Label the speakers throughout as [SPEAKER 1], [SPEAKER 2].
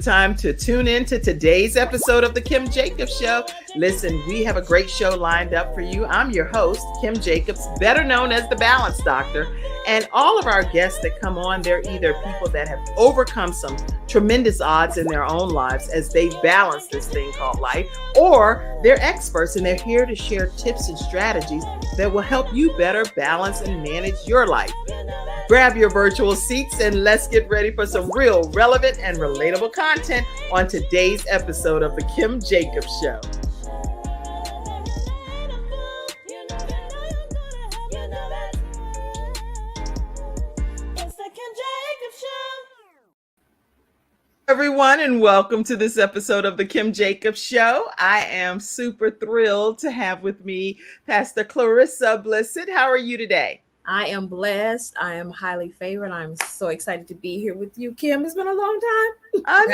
[SPEAKER 1] Time to tune in to today's episode of the Kim Jacobs Show. Listen, we have a great show lined up for you. I'm your host, Kim Jacobs, better known as the Balance Doctor. And all of our guests that come on, they're either people that have overcome some tremendous odds in their own lives as they balance this thing called life, or they're experts and they're here to share tips and strategies that will help you better balance and manage your life. Grab your virtual seats and let's get ready for some real, relevant, and relatable content on today's episode of the Kim Jacobs Show. Everyone, and welcome to this episode of the Kim Jacobs Show. I am super thrilled to have with me Pastor Clarissa Blissett. How are you today?
[SPEAKER 2] I am blessed. I am highly favored. I'm so excited to be here with you, Kim. It's been a long time.
[SPEAKER 1] I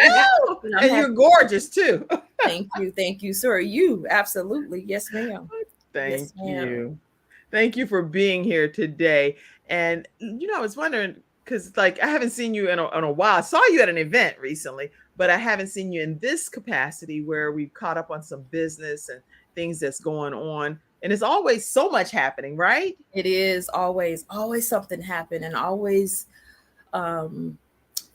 [SPEAKER 1] know. And you're gorgeous too.
[SPEAKER 2] Thank you. Thank you. So are you. Absolutely. Yes, ma'am.
[SPEAKER 1] Thank you. Thank you for being here today. And, I was wondering, because I haven't seen you in a while. I saw you at an event recently, but I haven't seen you in this capacity where we've caught up on some business and things that's going on. And it's always so much happening, right?
[SPEAKER 2] It is always something happen, and always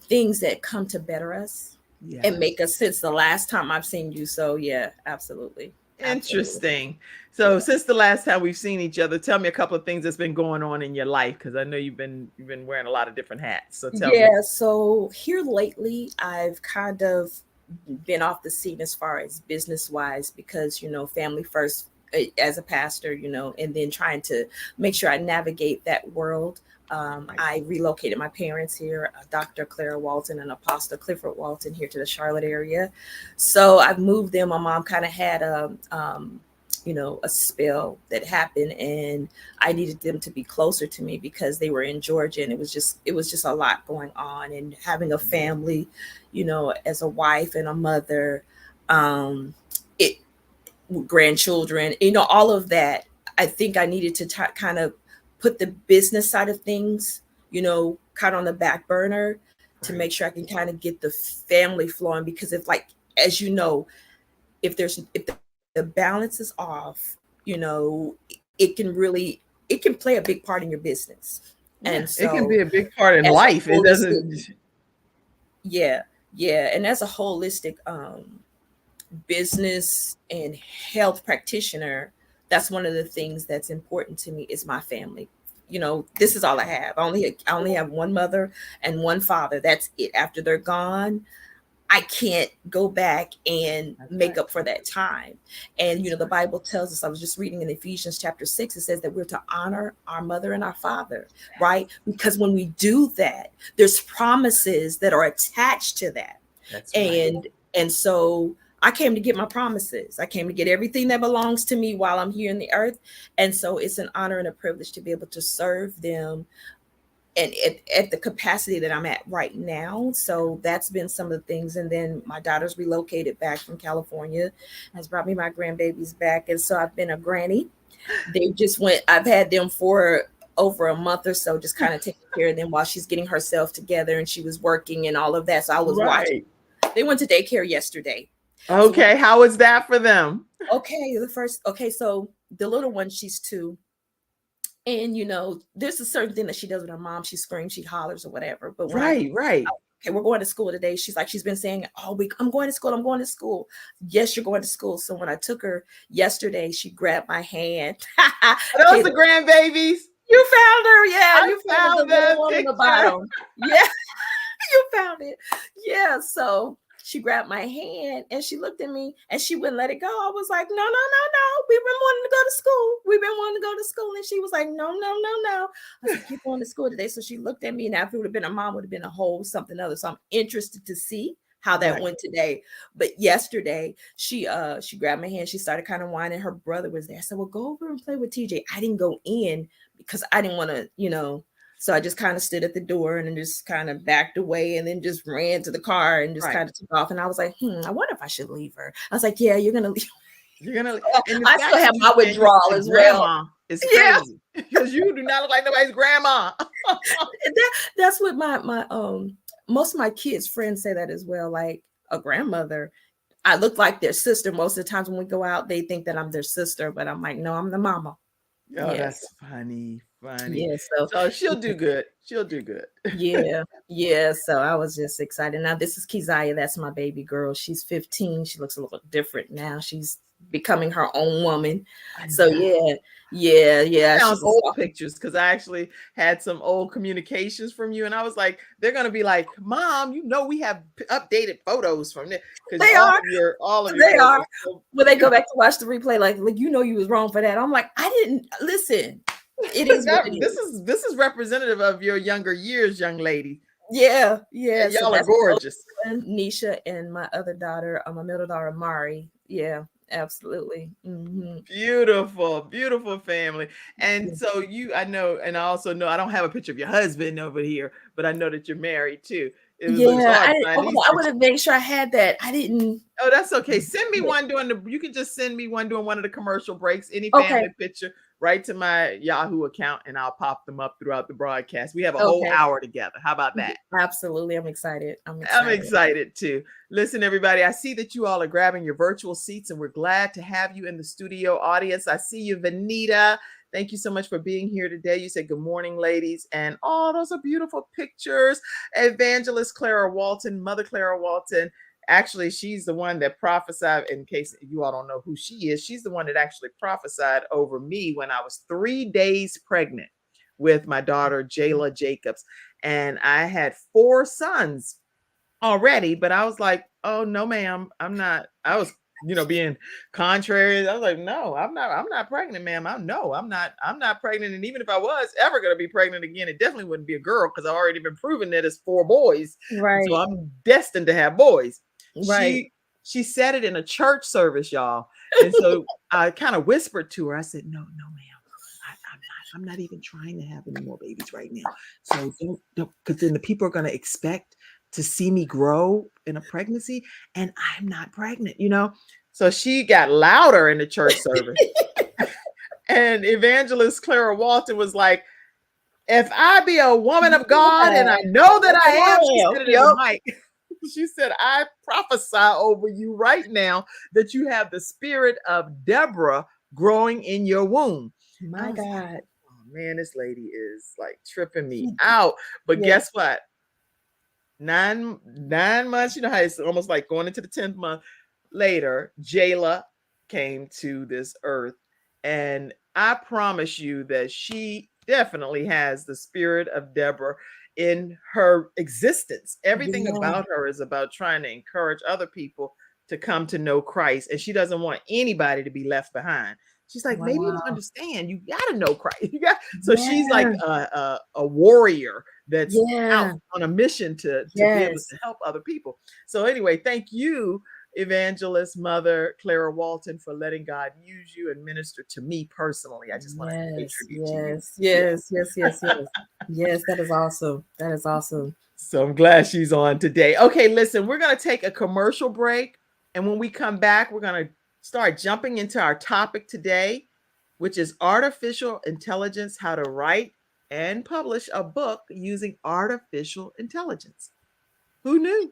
[SPEAKER 2] things that come to better us and make us since the last time I've seen you. So yeah, absolutely.
[SPEAKER 1] Interesting. So since the last time we've seen each other, tell me a couple of things that's been going on in your life, because I know you've been wearing a lot of different hats. So tell me.
[SPEAKER 2] Yeah. So here lately, I've kind of been off the scene as far as business wise, because family first as a pastor, and then trying to make sure I navigate that world. I relocated my parents here, Dr. Clara Walton and Apostle Clifford Walton, here to the Charlotte area. So I've moved them. My mom kind of had a spell that happened, and I needed them to be closer to me because they were in Georgia, and it was just a lot going on, and having a family, as a wife and a mother, grandchildren, all of that. I think I needed to kind of put the business side of things, kind of on the back burner to make sure I can kind of get the family flowing, because if the balance is off, it can play a big part in your business. And so
[SPEAKER 1] it can be a big part in life. It doesn't.
[SPEAKER 2] Yeah. And as a holistic, business and health practitioner, that's one of the things that's important to me is my family. This is all I have. I only have one mother and one father. That's it. After they're gone, I can't go back and make up for that time. And, the Bible tells us, I was just reading in Ephesians chapter 6, it says that we're to honor our mother and our father, right? Because when we do that, there's promises that are attached to that.
[SPEAKER 1] That's right.
[SPEAKER 2] And so I came to get my promises. I came to get everything that belongs to me while I'm here in the earth. And so it's an honor and a privilege to be able to serve them and at the capacity that I'm at right now. So that's been some of the things. And then my daughter's relocated back from California, has brought me my grandbabies back. And so I've been a granny. I've had them for over a month or so, just kind of taking care of them while she's getting herself together, and she was working and all of that. So I was watching. They went to daycare yesterday.
[SPEAKER 1] Okay. So, how was that for them?
[SPEAKER 2] So the little one, she's 2. And, there's a certain thing that she does with her mom. She screams, she hollers or whatever. But
[SPEAKER 1] right.
[SPEAKER 2] Okay, we're going to school today. She's been saying all week, I'm going to school. Yes, you're going to school. So when I took her yesterday, she grabbed my hand.
[SPEAKER 1] Are those the grandbabies?
[SPEAKER 2] You found her. Yeah.
[SPEAKER 1] You found the one on the bottom.
[SPEAKER 2] Yeah. You found it. Yeah. So she grabbed my hand and she looked at me and she wouldn't let it go. I was like, no. We've been wanting to go to school. And she was like, no. I said, keep going to school today. So she looked at me. Now, if it would have been a mom, would have been a whole something other. So I'm interested to see how that went today. But yesterday, she grabbed my hand. She started kind of whining. Her brother was there. I said, well, go over and play with TJ. I didn't go in because I didn't want to, So I just kind of stood at the door and then just kind of backed away and then just ran to the car and just kind of took off. And I was like, I wonder if I should leave her. I was like, yeah, you're going to leave.
[SPEAKER 1] You're going to
[SPEAKER 2] I still have my withdrawal as well.
[SPEAKER 1] It's crazy because you do not look like nobody's grandma.
[SPEAKER 2] That's what my most of my kids' friends say that as well. Like, a grandmother. I look like their sister. Most of the times when we go out, they think that I'm their sister, but I'm like, no, I'm the mama.
[SPEAKER 1] Oh,
[SPEAKER 2] Yes.
[SPEAKER 1] that's funny.
[SPEAKER 2] Yeah.
[SPEAKER 1] So she'll do good. She'll do good.
[SPEAKER 2] Yeah. Yeah. So I was just excited. Now this is Keziah. That's my baby girl. She's 15. She looks a little different now. She's becoming her own woman. So yeah.
[SPEAKER 1] I found old pictures because I actually had some old communications from you, and I was like, they're gonna be like, Mom, we have updated photos from this because all of your
[SPEAKER 2] they are. When they go back to watch the replay, like you was wrong for that. I'm like, I didn't listen. It is
[SPEAKER 1] this is representative of your younger years, young lady.
[SPEAKER 2] Yeah.
[SPEAKER 1] Y'all are gorgeous.
[SPEAKER 2] Nisha and my other daughter, my middle daughter, Mari. Yeah, absolutely. Mm-hmm.
[SPEAKER 1] Beautiful family. And so I know, and I also know I don't have a picture of your husband over here, but I know that you're married too.
[SPEAKER 2] I would have made sure I had that. I didn't.
[SPEAKER 1] Oh, that's okay. Send me one you can just send me one during one of the commercial breaks, any family picture, right to my Yahoo account, and I'll pop them up throughout the broadcast. We have a whole hour together. How about that?
[SPEAKER 2] Absolutely. I'm excited. I'm
[SPEAKER 1] excited too. Listen, everybody, I see that you all are grabbing your virtual seats, and we're glad to have you in the studio audience. I see you, Vanita. Thank you so much for being here today. You said good morning, ladies. And those are beautiful pictures. Evangelist Clara Walton, Mother Clara Walton. Actually, she's the one that prophesied, in case you all don't know who she is. She's the one that actually prophesied over me when I was 3 days pregnant with my daughter, Jayla Jacobs. And I had 4 sons already, but I was like, oh, no, ma'am, I'm not. I was being contrary. I was like, no, I'm not pregnant, ma'am. I'm not pregnant. And even if I was ever going to be pregnant again, it definitely wouldn't be a girl because I've already been proven that it's 4 boys.
[SPEAKER 2] Right.
[SPEAKER 1] So I'm destined to have boys.
[SPEAKER 2] Right.
[SPEAKER 1] She said it in a church service, y'all. And so I kind of whispered to her. I said, no, ma'am, I'm not even trying to have any more babies right now. So don't, because then the people are going to expect to see me grow in a pregnancy, and I'm not pregnant, So she got louder in the church service. And Evangelist Clara Walton was like, if I be a woman of God, and I know that I am, she said it in the mic. She said, I prophesy over you right now that you have the spirit of Deborah growing in your womb.
[SPEAKER 2] My God.
[SPEAKER 1] Like, oh man, this lady is like tripping me out. But guess what? 9 months, how it's almost like going into the 10th month later, Jayla came to this earth. And I promise you that she definitely has the spirit of Deborah in her existence. Everything about her is about trying to encourage other people to come to know Christ. And she doesn't want anybody to be left behind. She's like, maybe you don't understand. You got to know Christ. She's like a warrior that's out on a mission to be able to help other people. So anyway, thank you, Evangelist Mother Clara Walton, for letting God use you and minister to me personally. I just want to pay tribute to you.
[SPEAKER 2] Yes. Yes, that is awesome. That is awesome.
[SPEAKER 1] So I'm glad she's on today. Okay, listen, we're going to take a commercial break. And when we come back, we're going to start jumping into our topic today, which is artificial intelligence, how to write and publish a book using artificial intelligence. Who knew?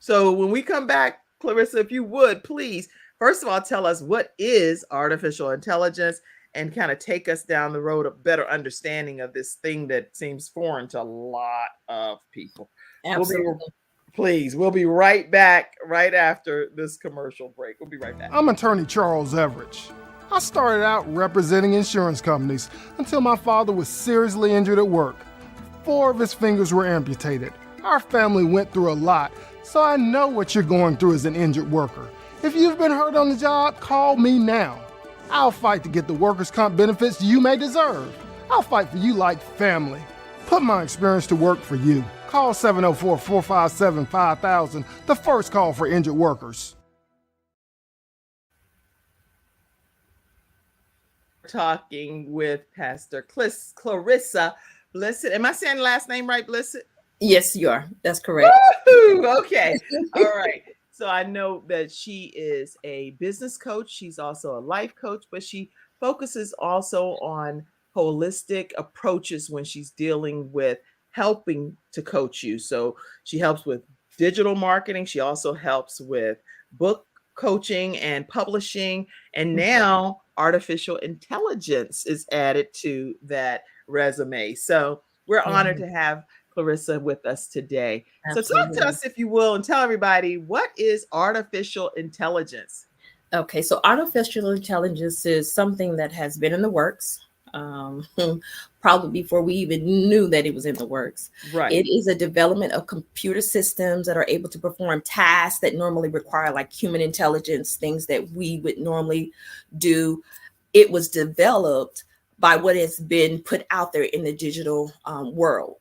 [SPEAKER 1] So when we come back, Clarissa, if you would, please, first of all, tell us what is artificial intelligence and kind of take us down the road of better understanding of this thing that seems foreign to a lot of people.
[SPEAKER 2] Absolutely.
[SPEAKER 1] We'll be right back right after this commercial break. We'll be right back.
[SPEAKER 3] I'm attorney Charles Everidge. I started out representing insurance companies until my father was seriously injured at work. 4 of his fingers were amputated. Our family went through a lot, so I know what you're going through as an injured worker. If you've been hurt on the job, call me now. I'll fight to get the workers' comp benefits you may deserve. I'll fight for you like family. Put my experience to work for you. Call 704-457-5000, the first call for injured workers.
[SPEAKER 1] Talking with Pastor Clarissa Blissett. Am I saying the last name right, Blissett?
[SPEAKER 2] Yes, you are. That's correct.
[SPEAKER 1] Woo-hoo! Okay. All right. So I know that she is a business coach. She's also a life coach, but she focuses also on holistic approaches when she's dealing with helping to coach you. So she helps with digital marketing. She also helps with book coaching and publishing. And now artificial intelligence is added to that resume. So we're honored to have Clarissa with us today. So talk to us, if you will, and tell everybody, what is artificial intelligence?
[SPEAKER 2] Okay, so artificial intelligence is something that has been in the works, probably before we even knew that it was in the works.
[SPEAKER 1] Right.
[SPEAKER 2] It is a development of computer systems that are able to perform tasks that normally require like human intelligence, things that we would normally do. It was developed by what has been put out there in the digital world.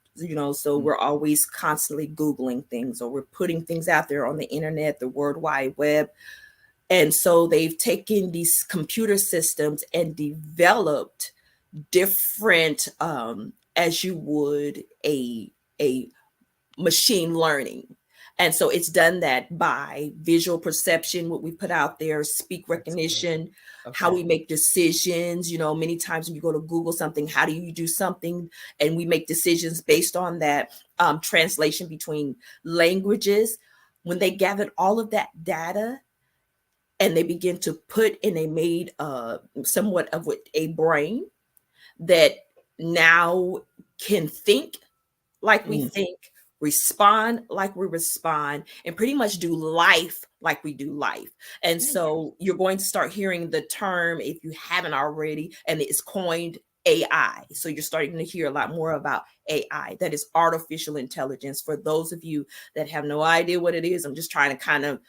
[SPEAKER 2] So we're always constantly Googling things, or we're putting things out there on the internet, the World Wide Web. And so they've taken these computer systems and developed different, as you would a machine learning. And so it's done that by visual perception, what we put out there, speak recognition, how we make decisions. Many times when you go to Google something, how do you do something? And we make decisions based on that translation between languages. When they gathered all of that data, and they begin to put in, they made somewhat of a brain that now can think like we think, respond like we respond, and pretty much do life like we do life. And so you're going to start hearing the term, if you haven't already, and it's coined AI. So you're starting to hear a lot more about AI. That is artificial intelligence. For those of you that have no idea what it is, I'm just trying to kind of,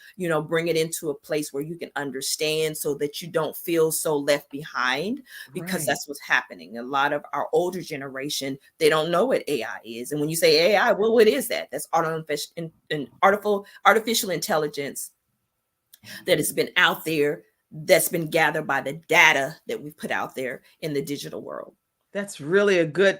[SPEAKER 2] bring it into a place where you can understand, so that you don't feel so left behind, because that's what's happening. A lot of our older generation, they don't know what AI is. And when you say AI, well, what is that? That's artificial intelligence that has been out there, that's been gathered by the data that we put out there in the digital world.
[SPEAKER 1] That's really a good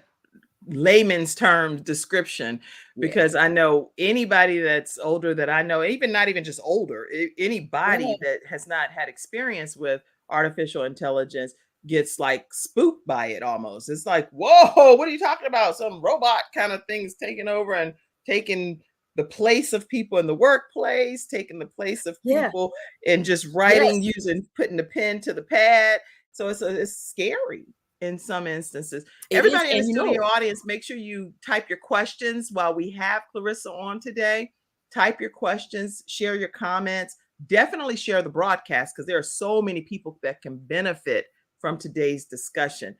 [SPEAKER 1] layman's term description, because I know anybody that's older that I know, even not even just older, anybody that has not had experience with artificial intelligence gets like spooked by it almost. It's like, whoa, what are you talking about? Some robot kind of things taking over and taking the place of people in the workplace, taking the place of people and just writing, putting the pen to the pad. So it's scary in some instances. Everybody in the studio audience, make sure you type your questions while we have Clarissa on today. Type your questions, share your comments, definitely share the broadcast, because there are so many people that can benefit from today's discussion.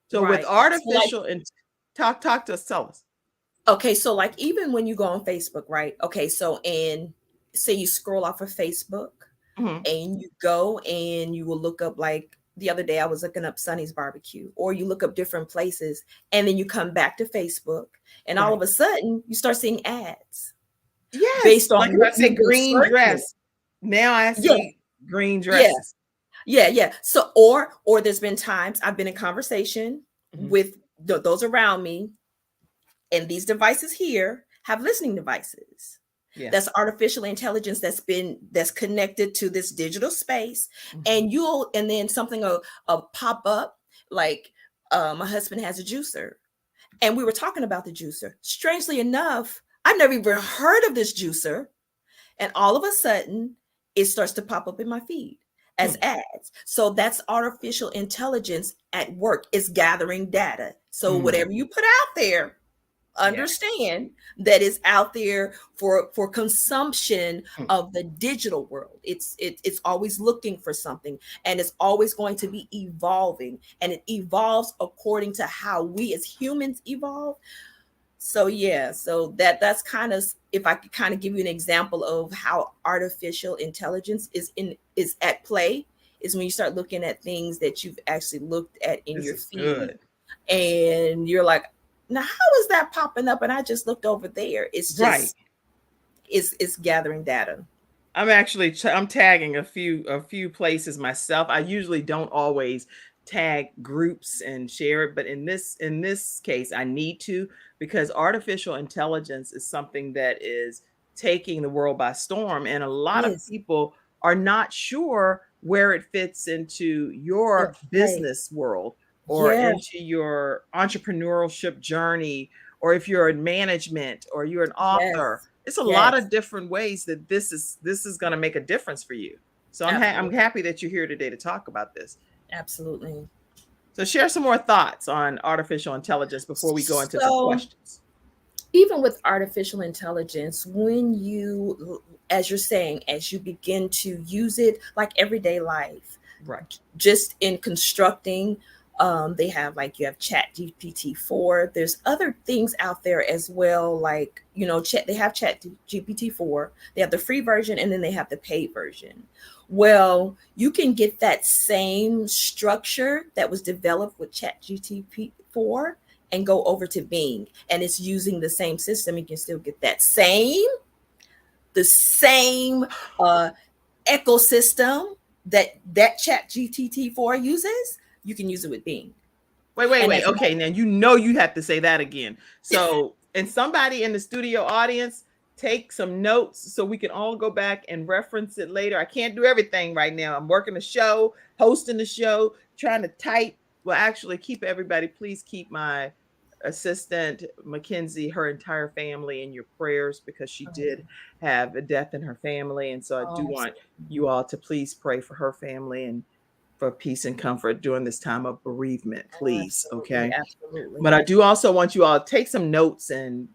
[SPEAKER 1] So with artificial, talk to us, tell us.
[SPEAKER 2] Okay, so like even when you go on Facebook, right? Okay, so and say you scroll off of Facebook and you go and you will look up, like the other day I was looking up Sonny's Barbecue, or you look up different places, and then you come back to Facebook, and all of a sudden you start seeing ads.
[SPEAKER 1] Yes,
[SPEAKER 2] based on
[SPEAKER 1] like if I say green dress, now I see green dresses.
[SPEAKER 2] Yeah. So or there's been times I've been in conversation with those around me, and these devices here have listening devices. That's artificial intelligence that's connected to this digital space. And then something will pop up, like my husband has a juicer, and we were talking about the juicer. Strangely enough, I've never even heard of this juicer. And all of a sudden it starts to pop up in my feed as ads. So that's artificial intelligence at work. It's gathering data. So whatever you put out there, understand that is out there for consumption of the digital world. It's always looking for something, and it's always going to be evolving, and it evolves according to how we as humans evolve. So so that's kind of, if I could kind of give you an example of how artificial intelligence is at play, is when you start looking at things that you've actually looked at in your feed, and you're like, now, how is that popping up? And I just looked over there. It's just, it's gathering data.
[SPEAKER 1] I'm tagging a few places myself. I usually don't always tag groups and share it, but in this case, I need to, because artificial intelligence is something that is taking the world by storm, and a lot of people are not sure where it fits into your business world, or into your entrepreneurship journey, or if you're in management, or you're an author. It's a lot
[SPEAKER 2] Yes.
[SPEAKER 1] of different ways that this is going to make a difference for you. So I'm
[SPEAKER 2] Absolutely.
[SPEAKER 1] happy that you're here today to talk about this.
[SPEAKER 2] Absolutely.
[SPEAKER 1] So share some more thoughts on artificial intelligence before we go into some questions.
[SPEAKER 2] Even with artificial intelligence, when you, as you're saying, as you begin to use it like everyday life,
[SPEAKER 1] right,
[SPEAKER 2] just in constructing, they have like, you have Chat GPT-4. There's other things out there as well, like, you know, they have Chat GPT-4. They have the free version, and then they have the paid version. Well, you can get that same structure that was developed with Chat GPT-4 and go over to Bing, and it's using the same system. You can still get the same ecosystem that Chat GPT-4 uses. You can use it with Bing.
[SPEAKER 1] Wait. Okay, now you have to say that again. So, and somebody in the studio audience, take some notes so we can all go back and reference it later. I can't do everything right now. I'm working the show, hosting the show, trying to type. Well, actually, please keep my assistant Mackenzie, her entire family in your prayers, because she did have a death in her family. And so I do want you all to please pray for her family and for peace and comfort during this time of bereavement, please. Okay.
[SPEAKER 2] Absolutely.
[SPEAKER 1] But I do also want you all to take some notes and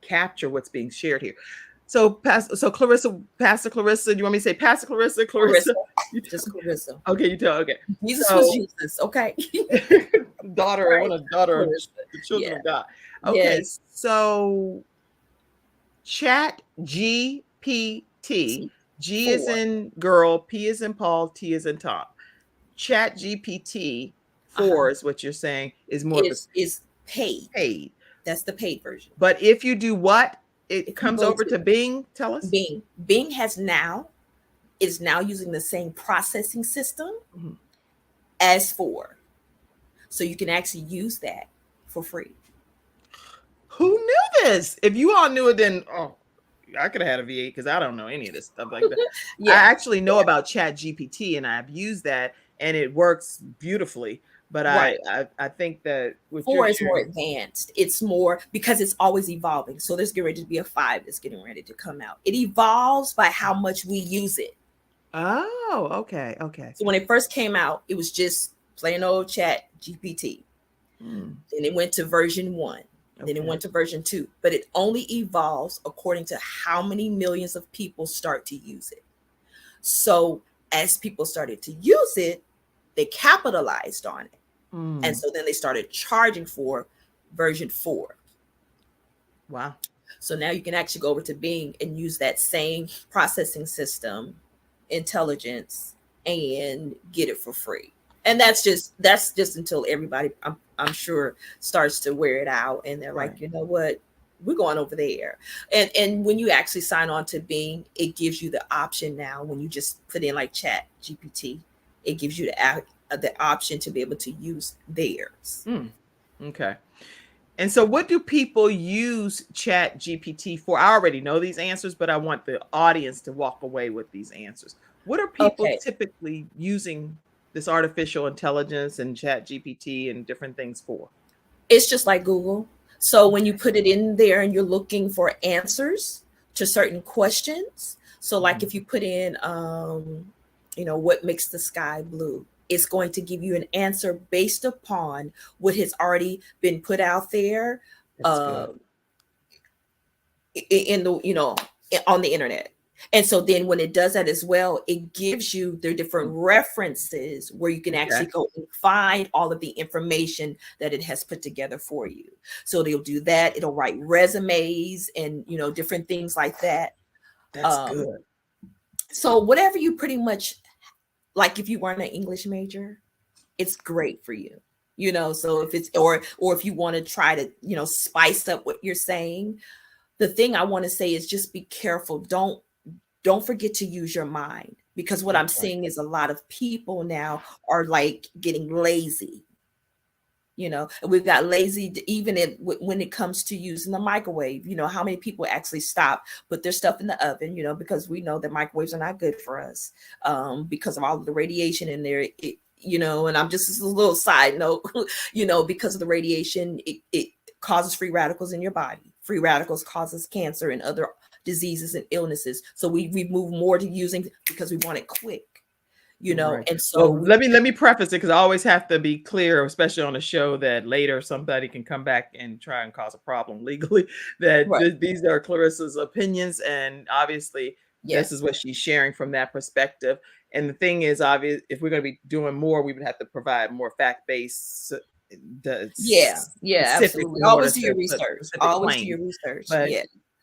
[SPEAKER 1] capture what's being shared here. So Pastor Clarissa, do you want me to say Pastor Clarissa?
[SPEAKER 2] Just Clarissa.
[SPEAKER 1] Okay, you tell. Okay.
[SPEAKER 2] Jesus was Jesus. Okay.
[SPEAKER 1] daughter,
[SPEAKER 2] right.
[SPEAKER 1] One of the children of God. Okay, yes. So Chat GPT, G is in girl, P is in Paul, T is in Tom. Chat GPT 4 is what you're saying is more
[SPEAKER 2] is paid.
[SPEAKER 1] Paid.
[SPEAKER 2] That's the paid version.
[SPEAKER 1] But if you do what? It comes over to Bing. Tell us.
[SPEAKER 2] Bing is now using the same processing system as 4. So you can actually use that for free.
[SPEAKER 1] Who knew this? If you all knew it, then I could have had a V8 because I don't know any of this stuff like that. I actually know about Chat GPT, and I've used that, and it works beautifully. But I think that with
[SPEAKER 2] 4 is more advanced. It's more because it's always evolving. So there's getting ready to be a 5 that's getting ready to come out. It evolves by how much we use it.
[SPEAKER 1] Oh, okay.
[SPEAKER 2] So when it first came out, it was just plain old Chat GPT. Then it went to version 1. Then it went to version 2. But it only evolves according to how many millions of people start to use it. So as people started to use it, they capitalized on it. And so then they started charging for version 4.
[SPEAKER 1] Wow.
[SPEAKER 2] So now you can actually go over to Bing and use that same processing system, intelligence, and get it for free. And that's just until everybody, I'm sure, starts to wear it out. And they're like, you know what? We're going over there. And when you actually sign on to Bing, it gives you the option now. When you just put in like Chat GPT, it gives you the option to be able to use theirs.
[SPEAKER 1] Okay. And so what do people use Chat GPT for? I already know these answers, but I want the audience to walk away with these answers. What are people typically using this artificial intelligence and Chat GPT and different things for?
[SPEAKER 2] It's just like Google. So when you put it in there and you're looking for answers to certain questions. So like if you put in, what makes the sky blue? It's going to give you an answer based upon what has already been put out there on the internet. And so then when it does that as well, it gives you their different references where you can actually go and find all of the information that it has put together for you. So they'll do that. It'll write resumes and, different things like that.
[SPEAKER 1] That's good.
[SPEAKER 2] So whatever you pretty much, like if you weren't an English major, it's great for you, so if it's, or if you want to try to, spice up what you're saying, the thing I want to say is just be careful. Don't forget to use your mind, because what I'm seeing is a lot of people now are like getting lazy. We've got lazy even when it comes to using the microwave. How many people actually stop, put their stuff in the oven, because we know that microwaves are not good for us because of all of the radiation in there. And I'm just a little side note, because of the radiation, it causes free radicals in your body. free radicals causes cancer and other diseases and illnesses. So we move more to using because we want it quick,
[SPEAKER 1] Right.
[SPEAKER 2] and so
[SPEAKER 1] Well, let me preface it because I always have to be clear, especially on a show that later somebody can come back and try and cause a problem legally. That
[SPEAKER 2] right.
[SPEAKER 1] these are Clarissa's opinions, and obviously this is what she's sharing from that perspective. And the thing is, obvious, if we're going to be doing more, we would have to provide more fact-based.
[SPEAKER 2] Absolutely. Always do your research. Always do your research.
[SPEAKER 1] But,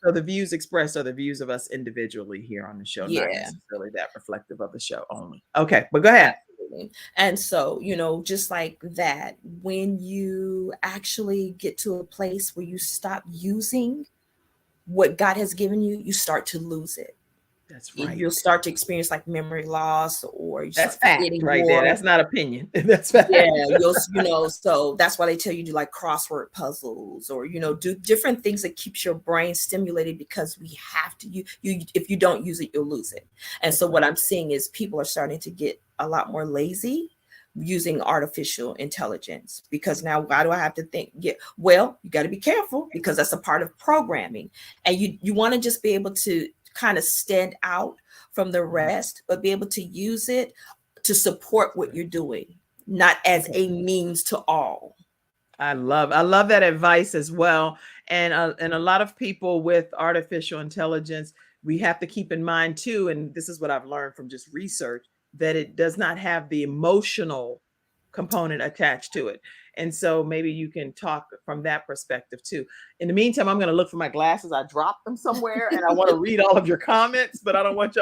[SPEAKER 1] so the views expressed are the views of us individually here on the show, not necessarily that reflective of the show only. Okay, but go ahead.
[SPEAKER 2] Absolutely. And so, just like that, when you actually get to a place where you stop using what God has given you, you start to lose it.
[SPEAKER 1] That's right.
[SPEAKER 2] You'll start to experience like memory loss, or
[SPEAKER 1] that's fact right there. That's not opinion. That's fact.
[SPEAKER 2] Yeah, so that's why they tell you to do like crossword puzzles, or do different things that keeps your brain stimulated, because we have to. You if you don't use it, you'll lose it. And so what I'm seeing is people are starting to get a lot more lazy using artificial intelligence, because now why do I have to think? Well, you got to be careful, because that's a part of programming, and you want to just be able to kind of stand out from the rest, but be able to use it to support what you're doing, not as a means to all.
[SPEAKER 1] I love that advice as well. And a lot of people with artificial intelligence, we have to keep in mind too, and this is what I've learned from just research, that it does not have the emotional component attached to it. And so maybe you can talk from that perspective too. In the meantime, I'm going to look for my glasses. I dropped them somewhere and I want to read all of your comments, but I don't want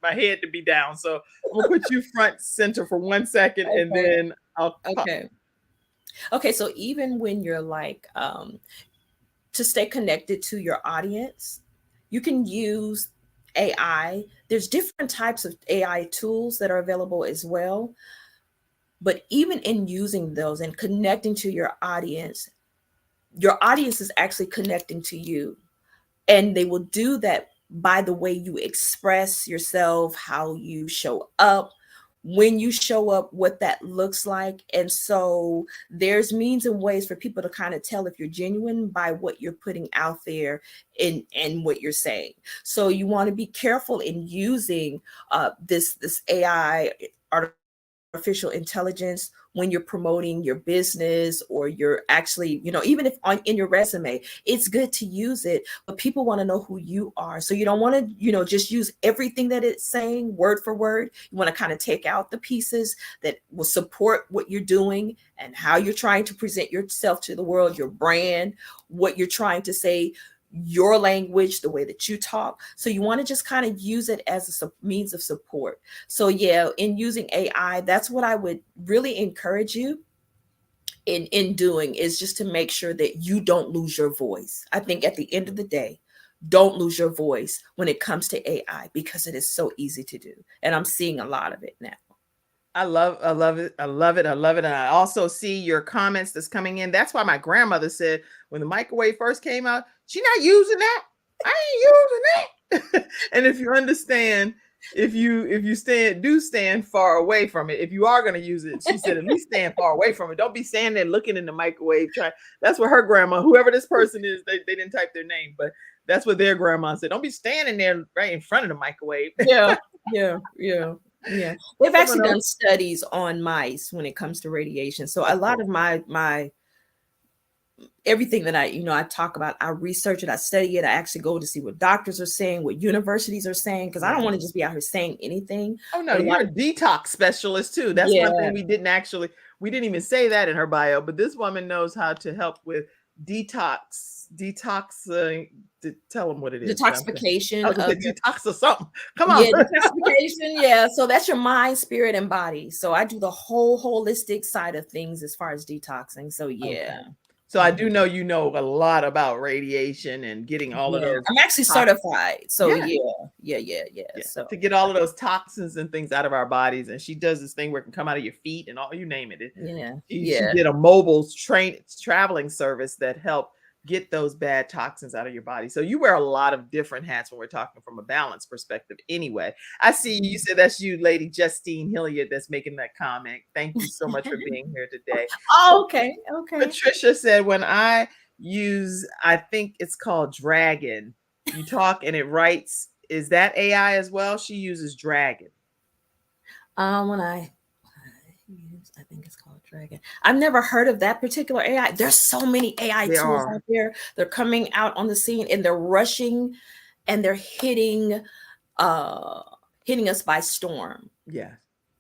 [SPEAKER 1] my head to be down. So I'm going to put you front center for 1 second, and then I'll.
[SPEAKER 2] Okay. So even when you're like, to stay connected to your audience, you can use AI. There's different types of AI tools that are available as well. But even in using those and connecting to your audience is actually connecting to you. And they will do that by the way you express yourself, how you show up, when you show up, what that looks like. And so there's means and ways for people to kind of tell if you're genuine by what you're putting out there and what you're saying. So you want to be careful in using this AI, artificial intelligence, when you're promoting your business, or you're actually, even if in your resume, it's good to use it, but people want to know who you are. So you don't want to, just use everything that it's saying word for word. You want to kind of take out the pieces that will support what you're doing and how you're trying to present yourself to the world, your brand, what you're trying to say, your language, the way that you talk. So you want to just kind of use it as a means of support. So in using AI, that's what I would really encourage you in doing, is just to make sure that you don't lose your voice. I think at the end of the day, don't lose your voice when it comes to AI, because it is so easy to do. And I'm seeing a lot of it now.
[SPEAKER 1] I love it. I love it. And I also see your comments that's coming in. That's why my grandmother said when the microwave first came out, she's not using that. I ain't using that. And if you understand, if you stand far away from it, if you are going to use it, she said, at least stand far away from it. Don't be standing there looking in the microwave. That's what her grandma, whoever this person is, they didn't type their name, but that's what their grandma said. Don't be standing there right in front of the microwave.
[SPEAKER 2] Yeah. They've actually done studies on mice when it comes to radiation. So a lot of my everything that I talk about, I research it, I study it. I actually go to see what doctors are saying, what universities are saying, because I don't want to just be out here saying anything.
[SPEAKER 1] Oh no, you're a detox specialist too. That's one thing we didn't even say that in her bio, but this woman knows how to help with detox. Tell them what it is.
[SPEAKER 2] Detoxification.
[SPEAKER 1] Detox or something. Come on.
[SPEAKER 2] Yeah, detoxification. Yeah. So that's your mind, spirit, and body. So I do the whole holistic side of things as far as detoxing. So yeah.
[SPEAKER 1] Okay. So I do know you know a lot about radiation and getting all of those.
[SPEAKER 2] I'm actually certified. So yeah. So
[SPEAKER 1] to get all of those toxins and things out of our bodies. And she does this thing where it can come out of your feet and all, you name it. She did a mobile traveling service that helped get those bad toxins out of your body. So you wear a lot of different hats when we're talking from a balance perspective. Anyway, I see you said that's you, Lady Justine Hilliard, that's making that comment. Thank you so much for being here today.
[SPEAKER 2] Oh, okay.
[SPEAKER 1] Patricia said, when I use, I think it's called Dragon. You talk and it writes. Is that AI as well? She uses Dragon.
[SPEAKER 2] When I use, I think it's called Dragon. I've never heard of that particular AI. There's so many AI
[SPEAKER 1] There
[SPEAKER 2] tools
[SPEAKER 1] are.
[SPEAKER 2] out there. They're coming out on the scene and they're rushing and they're hitting us by storm.
[SPEAKER 1] Yeah.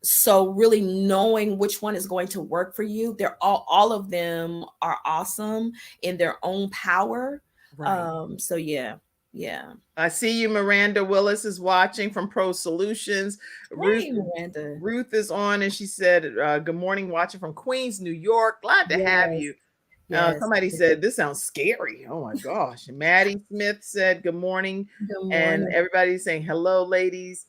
[SPEAKER 2] So really knowing which one is going to work for you, they're all of them are awesome in their own power.
[SPEAKER 1] Right.
[SPEAKER 2] So yeah.
[SPEAKER 1] I see you. Miranda Willis is watching from Pro Solutions.
[SPEAKER 2] Hey, Miranda.
[SPEAKER 1] Ruth is on, and she said, "Good morning, watching from Queens, New York. Glad to have you."
[SPEAKER 2] Yes.
[SPEAKER 1] Somebody said this sounds scary. Oh my gosh. Maddie Smith said, "Good morning,"
[SPEAKER 2] Good morning.
[SPEAKER 1] and everybody's saying hello, ladies.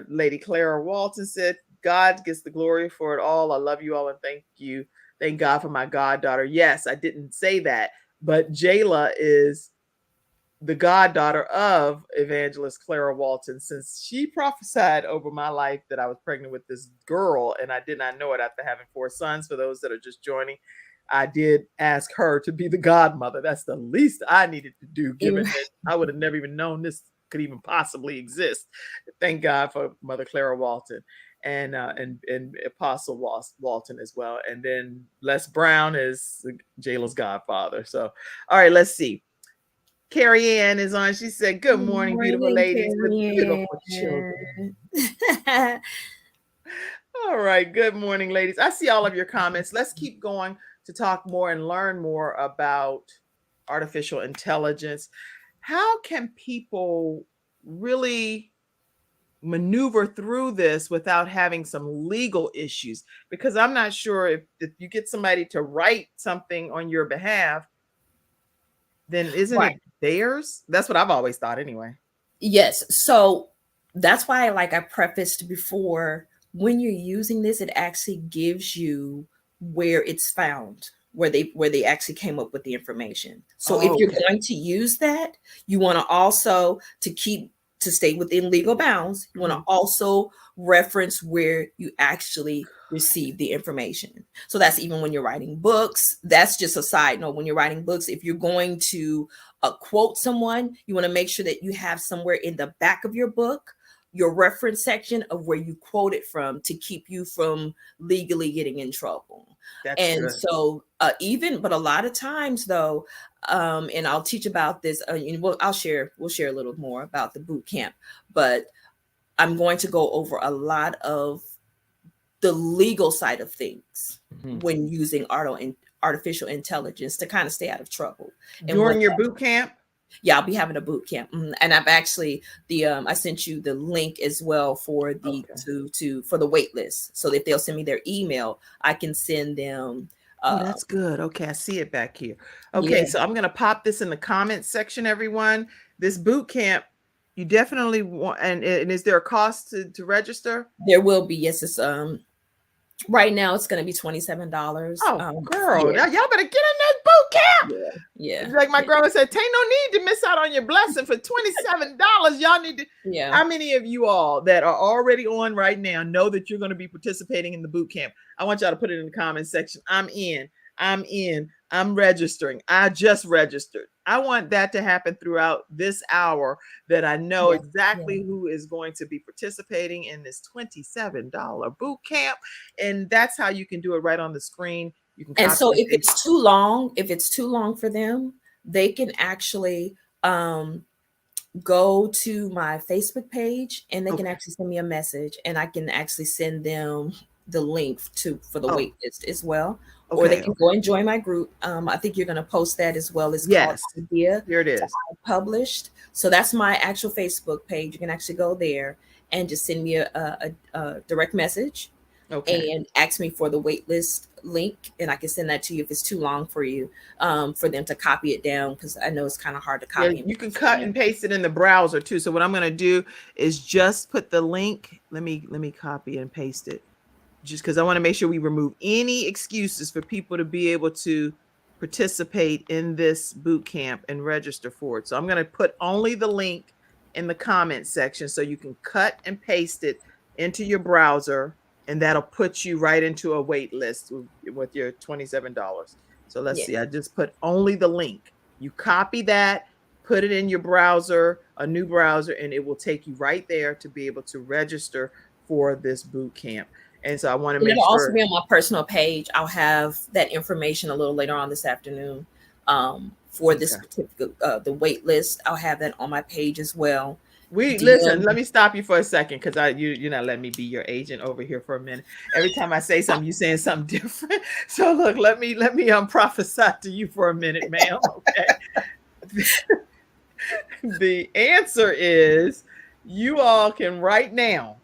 [SPEAKER 1] Lady Clara Walton said, "God gets the glory for it all. I love you all, and thank you. Thank God for my goddaughter." Yes, I didn't say that, but Jayla is the goddaughter of Evangelist Clara Walton, since she prophesied over my life that I was pregnant with this girl, and I did not know it after having 4 sons. For those that are just joining, I did ask her to be the godmother. That's the least I needed to do, given that I would have never even known this could even possibly exist. Thank God for Mother Clara Walton and Apostle Walton as well. And then Les Brown is Jayla's godfather. So, all right, let's see. Carrie Ann is on. She said, "Good morning, beautiful ladies with beautiful children." All right. Good morning, ladies. I see all of your comments. Let's keep going to talk more and learn more about artificial intelligence. How can people really maneuver through this without having some legal issues? Because I'm not sure if you get somebody to write something on your behalf, then isn't it theirs? That's what I've always thought anyway.
[SPEAKER 2] Yes. So that's why, like I prefaced before, when you're using this, it actually gives you where it's found, where they actually came up with the information. So if you're going to use that, you want to also to stay within legal bounds, you want to also reference where you actually receive the information. So that's even when you're writing books. That's just a side note. When you're writing books, if you're going to quote someone, you want to make sure that you have somewhere in the back of your book your reference section of where you quote it from to keep you from legally getting in trouble. That's and good. So but a lot of times though, and I'll teach about this, we'll share a little more about the boot camp, but I'm going to go over a lot of the legal side of things when using artificial intelligence to kind of stay out of trouble.
[SPEAKER 1] During your boot camp?
[SPEAKER 2] Yeah, I'll be having a boot camp, and I've actually I sent you the link as well for the for the wait list, so that they'll send me their email, I can send them.
[SPEAKER 1] That's good. Okay, I see it back here. Okay, so I'm gonna pop this in the comments section, everyone. This boot camp, you definitely want, and is there a cost to register?
[SPEAKER 2] There will be. Yes, it's right now it's going to be $27.
[SPEAKER 1] Oh, girl, y'all better get in that boot camp.
[SPEAKER 2] Yeah.
[SPEAKER 1] Like my grandma said, "Ain't no need to miss out on your blessing for $27." Y'all need to. Yeah. How many of you all that are already on right now know that you're going to be participating in the boot camp? I want y'all to put it in the comment section. I'm in. I'm registering. I just registered. I want that to happen throughout this hour, that I know exactly who is going to be participating in this $27 boot camp. And that's how you can do it right on the screen. You can.
[SPEAKER 2] And so if it's too long for them, they can actually go to my Facebook page and they can actually send me a message, and I can actually send them the link for the wait list as well. Or they can go and join my group. I think you're going to post that as well. As called Idea.
[SPEAKER 1] Here it is.
[SPEAKER 2] Published. So that's my actual Facebook page. You can actually go there and just send me a direct message and ask me for the wait list link. And I can send that to you if it's too long for you, for them to copy it down, because I know it's kind of hard to copy.
[SPEAKER 1] Yeah, you can cut and paste it in the browser too. So what I'm going to do is just put the link. Let me copy and paste it, just because I want to make sure we remove any excuses for people to be able to participate in this boot camp and register for it. So I'm going to put only the link in the comment section, so you can cut and paste it into your browser, and that'll put you right into a wait list with your $27. So let's
[SPEAKER 2] Yeah.
[SPEAKER 1] see, I just put only the link. You copy that, put it in your browser, a new browser, and it will take you right there to be able to register for this boot camp. And so I want to
[SPEAKER 2] And
[SPEAKER 1] make
[SPEAKER 2] it'll also
[SPEAKER 1] sure.
[SPEAKER 2] be on my personal page. I'll have that information a little later on this afternoon for this
[SPEAKER 1] Okay.
[SPEAKER 2] certificate, the wait list. I'll have that on my page as well.
[SPEAKER 1] Listen, let me stop you for a second because you're not letting me be your agent over here for a minute. Every time I say something, you're saying something different. So look, let me prophesy to you for a minute, ma'am. Okay. The answer is you all can right now,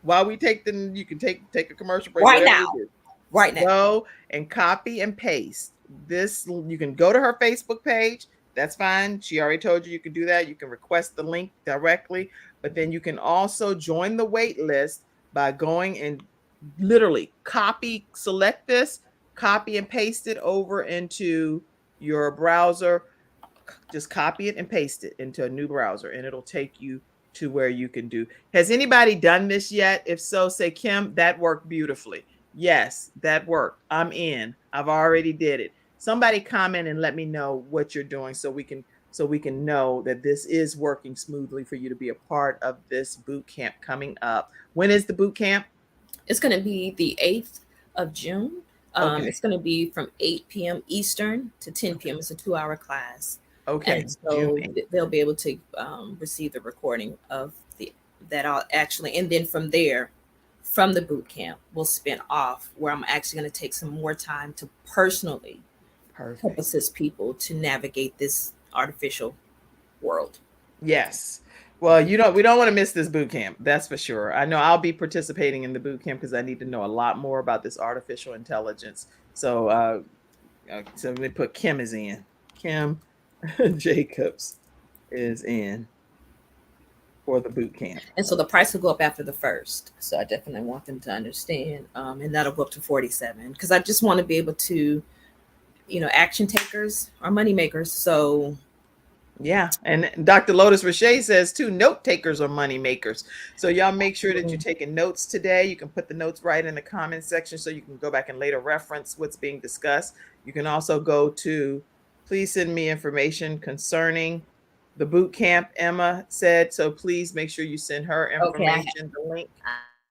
[SPEAKER 1] while we take you can take a commercial break,
[SPEAKER 2] Right
[SPEAKER 1] whatever
[SPEAKER 2] now.
[SPEAKER 1] we do.
[SPEAKER 2] Right now.
[SPEAKER 1] Go and copy and paste this. You can go to her Facebook page. That's fine. She already told you can do that. You can request the link directly, but then you can also join the wait list by going and literally select this, copy and paste it over into your browser. Just copy it and paste it into a new browser, and it'll take you to where you can do. Has anybody done this yet? If so, say, Kim, that worked beautifully. Yes, that worked. I'm in. I've already did it. Somebody comment and let me know what you're doing so we can know that this is working smoothly for you to be a part of this boot camp coming up. When is the boot camp?
[SPEAKER 2] It's going to be the 8th of June.
[SPEAKER 1] Okay.
[SPEAKER 2] It's going to be from 8 p.m. Eastern to 10 p.m. It's a 2-hour class.
[SPEAKER 1] Okay.
[SPEAKER 2] And so they'll be able to receive the recording of that I'll actually, and then from there, from the boot camp, we'll spin off where I'm actually going to take some more time to personally help assist people to navigate this artificial world.
[SPEAKER 1] Yes. Well, we don't want to miss this boot camp. That's for sure. I know I'll be participating in the boot camp because I need to know a lot more about this artificial intelligence. So, so let me put Kim is in. Kim Jacobs is in for the boot camp.
[SPEAKER 2] And so the price will go up after the 1st. So I definitely want them to understand. And that'll go up to $47 because I just want to be able to, action takers are money makers. So
[SPEAKER 1] yeah. And Dr. Lotus Roche says too, note takers are money makers. So y'all make sure that you're taking notes today. You can put the notes right in the comment section so you can go back and later reference what's being discussed. You can also go to, please send me information concerning the boot camp, Emma said. So please make sure you send her information, the link.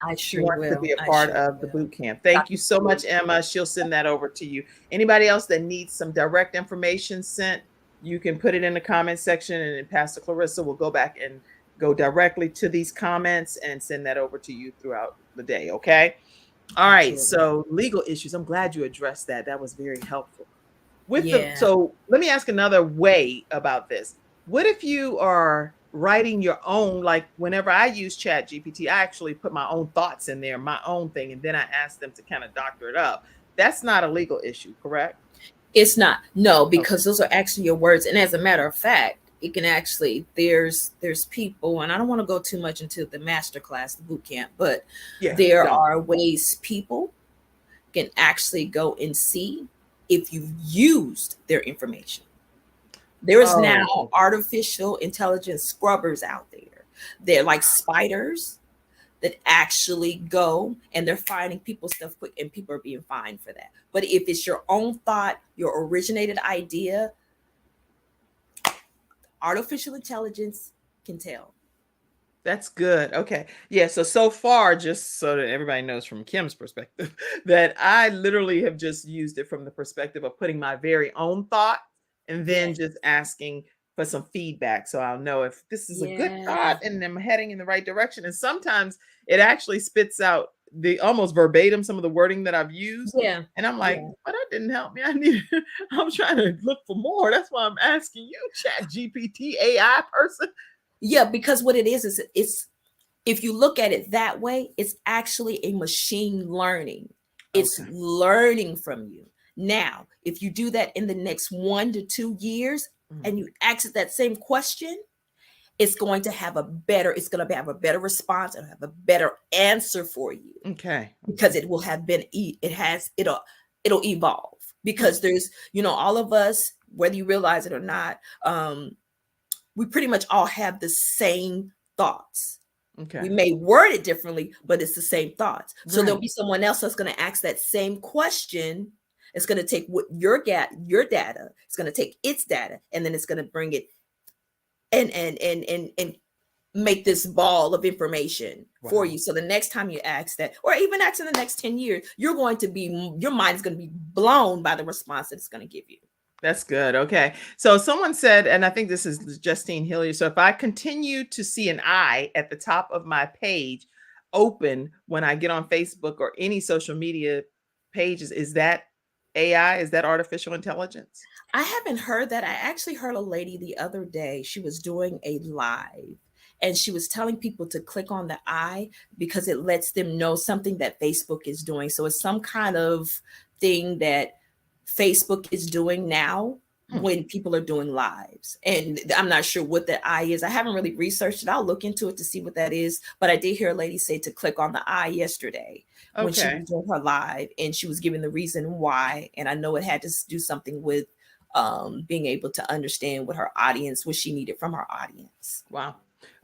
[SPEAKER 2] I
[SPEAKER 1] She wants to be a part of the boot camp. Thank you so much, Emma. She'll send that over to you. Anybody else that needs some direct information sent, you can put it in the comment section, and Pastor Clarissa will go back and go directly to these comments and send that over to you throughout the day. Okay. All right. So legal issues. I'm glad you addressed that. That was very helpful. So let me ask another way about this. What if you are writing your own, like whenever I use Chat GPT, I actually put my own thoughts in there, my own thing, and then I ask them to kind of doctor it up. That's not a legal issue, correct?
[SPEAKER 2] It's not. No, because those are actually your words. And as a matter of fact, it can actually, there's people, and I don't want to go too much into the masterclass, the boot camp, but there are ways people can actually go and see if you've used their information. There is now artificial intelligence scrubbers out there. They're like spiders that actually go and they're finding people's stuff quick, and people are being fined for that. But if it's your own thought, your originated idea, artificial intelligence can tell.
[SPEAKER 1] That's good. Okay. Yeah. So far, just so that everybody knows from Kim's perspective, that I literally have just used it from the perspective of putting my very own thought and then just asking for some feedback. So I'll know if this is a good thought and I'm heading in the right direction. And sometimes it actually spits out the almost verbatim, some of the wording that I've used.
[SPEAKER 2] Yeah.
[SPEAKER 1] And I'm like, but that didn't help me. I'm trying to look for more. That's why I'm asking you, Chat GPT AI person.
[SPEAKER 2] Yeah, because what it is it's, if you look at it that way, it's actually a machine learning. It's learning from you. Now, if you do that in the next 1 to 2 years and you ask it that same question, it's going to have a better response and have a better answer for you.
[SPEAKER 1] Okay.
[SPEAKER 2] Because it will have been, it'll evolve, because there's, all of us, whether you realize it or not, we pretty much all have the same thoughts.
[SPEAKER 1] Okay.
[SPEAKER 2] We may word it differently, but it's the same thoughts. So
[SPEAKER 1] Right.
[SPEAKER 2] there'll be someone else that's going to ask that same question. It's going to take what your data, it's going to take its data, and then it's going to bring it and make this ball of information for you. So the next time you ask that, or even ask in the next 10 years, your mind is going to be blown by the response that it's going to give you.
[SPEAKER 1] That's good. Okay. So someone said, and I think this is Justine Hilliard. So if I continue to see an eye at the top of my page open when I get on Facebook or any social media pages, is that AI? Is that artificial intelligence?
[SPEAKER 2] I haven't heard that. I actually heard a lady the other day. She was doing a live and she was telling people to click on the eye because it lets them know something that Facebook is doing. So it's some kind of thing that Facebook is doing now when people are doing lives. And I'm not sure what the eye is. I haven't really researched it. I'll look into it to see what that is. But I did hear a lady say to click on the eye yesterday when she was doing her live, and she was giving the reason why. And I know it had to do something with being able to understand what she needed from her audience.
[SPEAKER 1] Wow.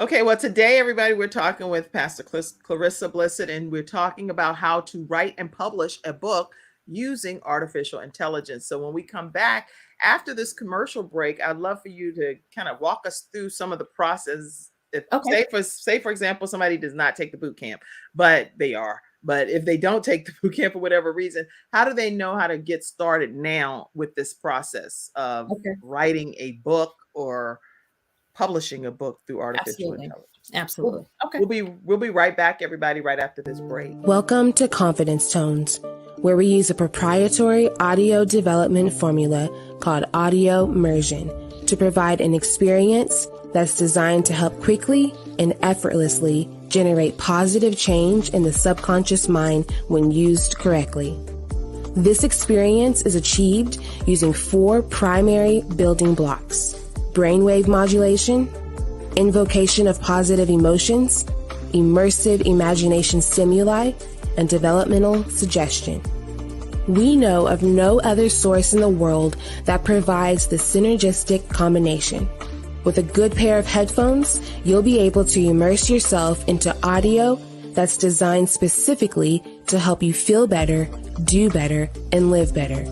[SPEAKER 1] Okay, well, today, everybody, we're talking with Pastor Clarissa Blissett, and we're talking about how to write and publish a book using artificial intelligence. So when we come back after this commercial break, I'd love for you to kind of walk us through some of the process. Say for example, somebody does not take the boot camp, but if they don't take the boot camp for whatever reason, how do they know how to get started now with this process of writing a book or publishing a book through artificial intelligence?
[SPEAKER 2] Absolutely. Okay.
[SPEAKER 1] We'll be right back, everybody, right after this break.
[SPEAKER 4] Welcome to Confidence Tones, where we use a proprietary audio development formula called audio immersion to provide an experience that's designed to help quickly and effortlessly generate positive change in the subconscious mind when used correctly. This experience is achieved using 4 primary building blocks: brainwave modulation, invocation of positive emotions, immersive imagination stimuli, and developmental suggestion. We know of no other source in the world that provides the synergistic combination. With a good pair of headphones, you'll be able to immerse yourself into audio that's designed specifically to help you feel better, do better, and live better.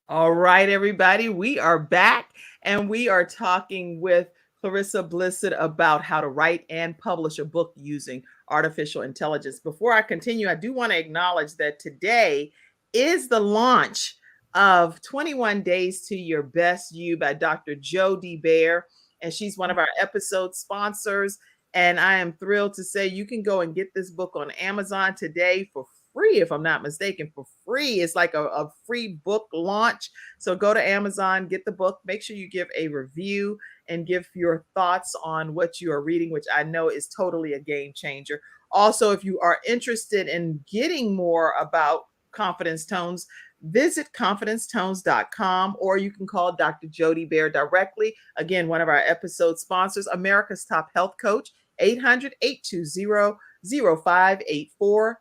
[SPEAKER 1] All right, everybody, we are back and we are talking with Clarissa Blissett about how to write and publish a book using artificial intelligence. Before I continue, I do want to acknowledge that today is the launch of 21 Days to Your Best You by Dr. Jody Bear, and she's one of our episode sponsors. And I am thrilled to say you can go and get this book on Amazon today for free, if I'm not mistaken, for free. It's like a free book launch. So go to Amazon, get the book, make sure you give a review and give your thoughts on what you are reading, which I know is totally a game changer. Also, if you are interested in getting more about Confidence Tones, visit confidencetones.com, or you can call Dr. Jody Bear directly. Again, one of our episode sponsors, America's top health coach, 800-820-0584,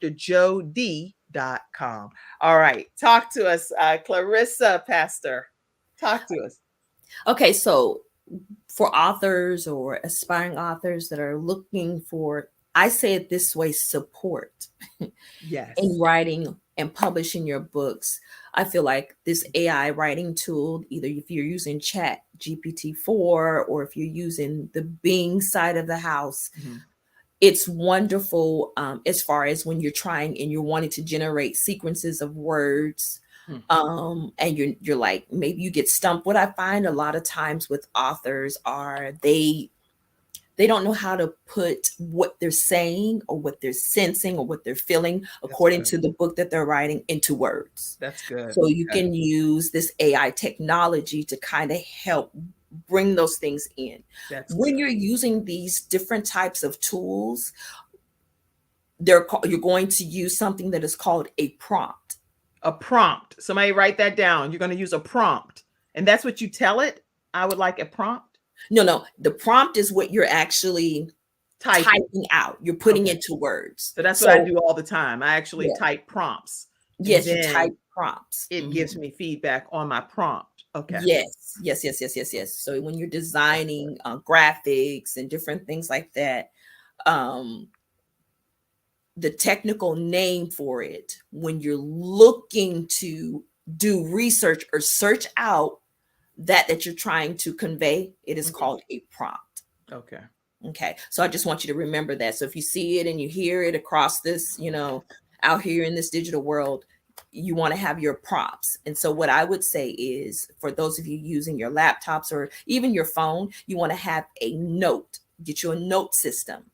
[SPEAKER 1] drjod.com. All right. Talk to us, Clarissa, Pastor. Talk to us.
[SPEAKER 2] Okay. So for authors or aspiring authors that are looking for, I say it this way, support in writing and publishing your books. I feel like this AI writing tool, either if you're using Chat GPT-4 or if you're using the Bing side of the house, it's wonderful as far as when you're trying and you're wanting to generate sequences of words. And you're like, maybe you get stumped. What I find a lot of times with authors are they don't know how to put what they're saying or what they're sensing or what they're feeling according to the book that they're writing into words.
[SPEAKER 1] That's good.
[SPEAKER 2] So you can use this AI technology to kind of help bring those things in. When you're using these different types of tools, you're going to use something that is called a prompt.
[SPEAKER 1] A prompt. Somebody write that down. You're going to use a prompt. And that's what you tell it? I would like a prompt.
[SPEAKER 2] No. The prompt is what you're actually typing out. You're putting into words.
[SPEAKER 1] So that's what I do all the time. I actually type prompts.
[SPEAKER 2] Yes, you type prompts.
[SPEAKER 1] It gives me feedback on my prompt. Okay.
[SPEAKER 2] Yes. So when you're designing graphics and different things like that, the technical name for it, when you're looking to do research or search out that you're trying to convey, it is called a prompt. Okay. So I just want you to remember that. So if you see it and you hear it across this, out here in this digital world, you want to have your prompts. And so what I would say is, for those of you using your laptops or even your phone, you want to have a note, get you a note system.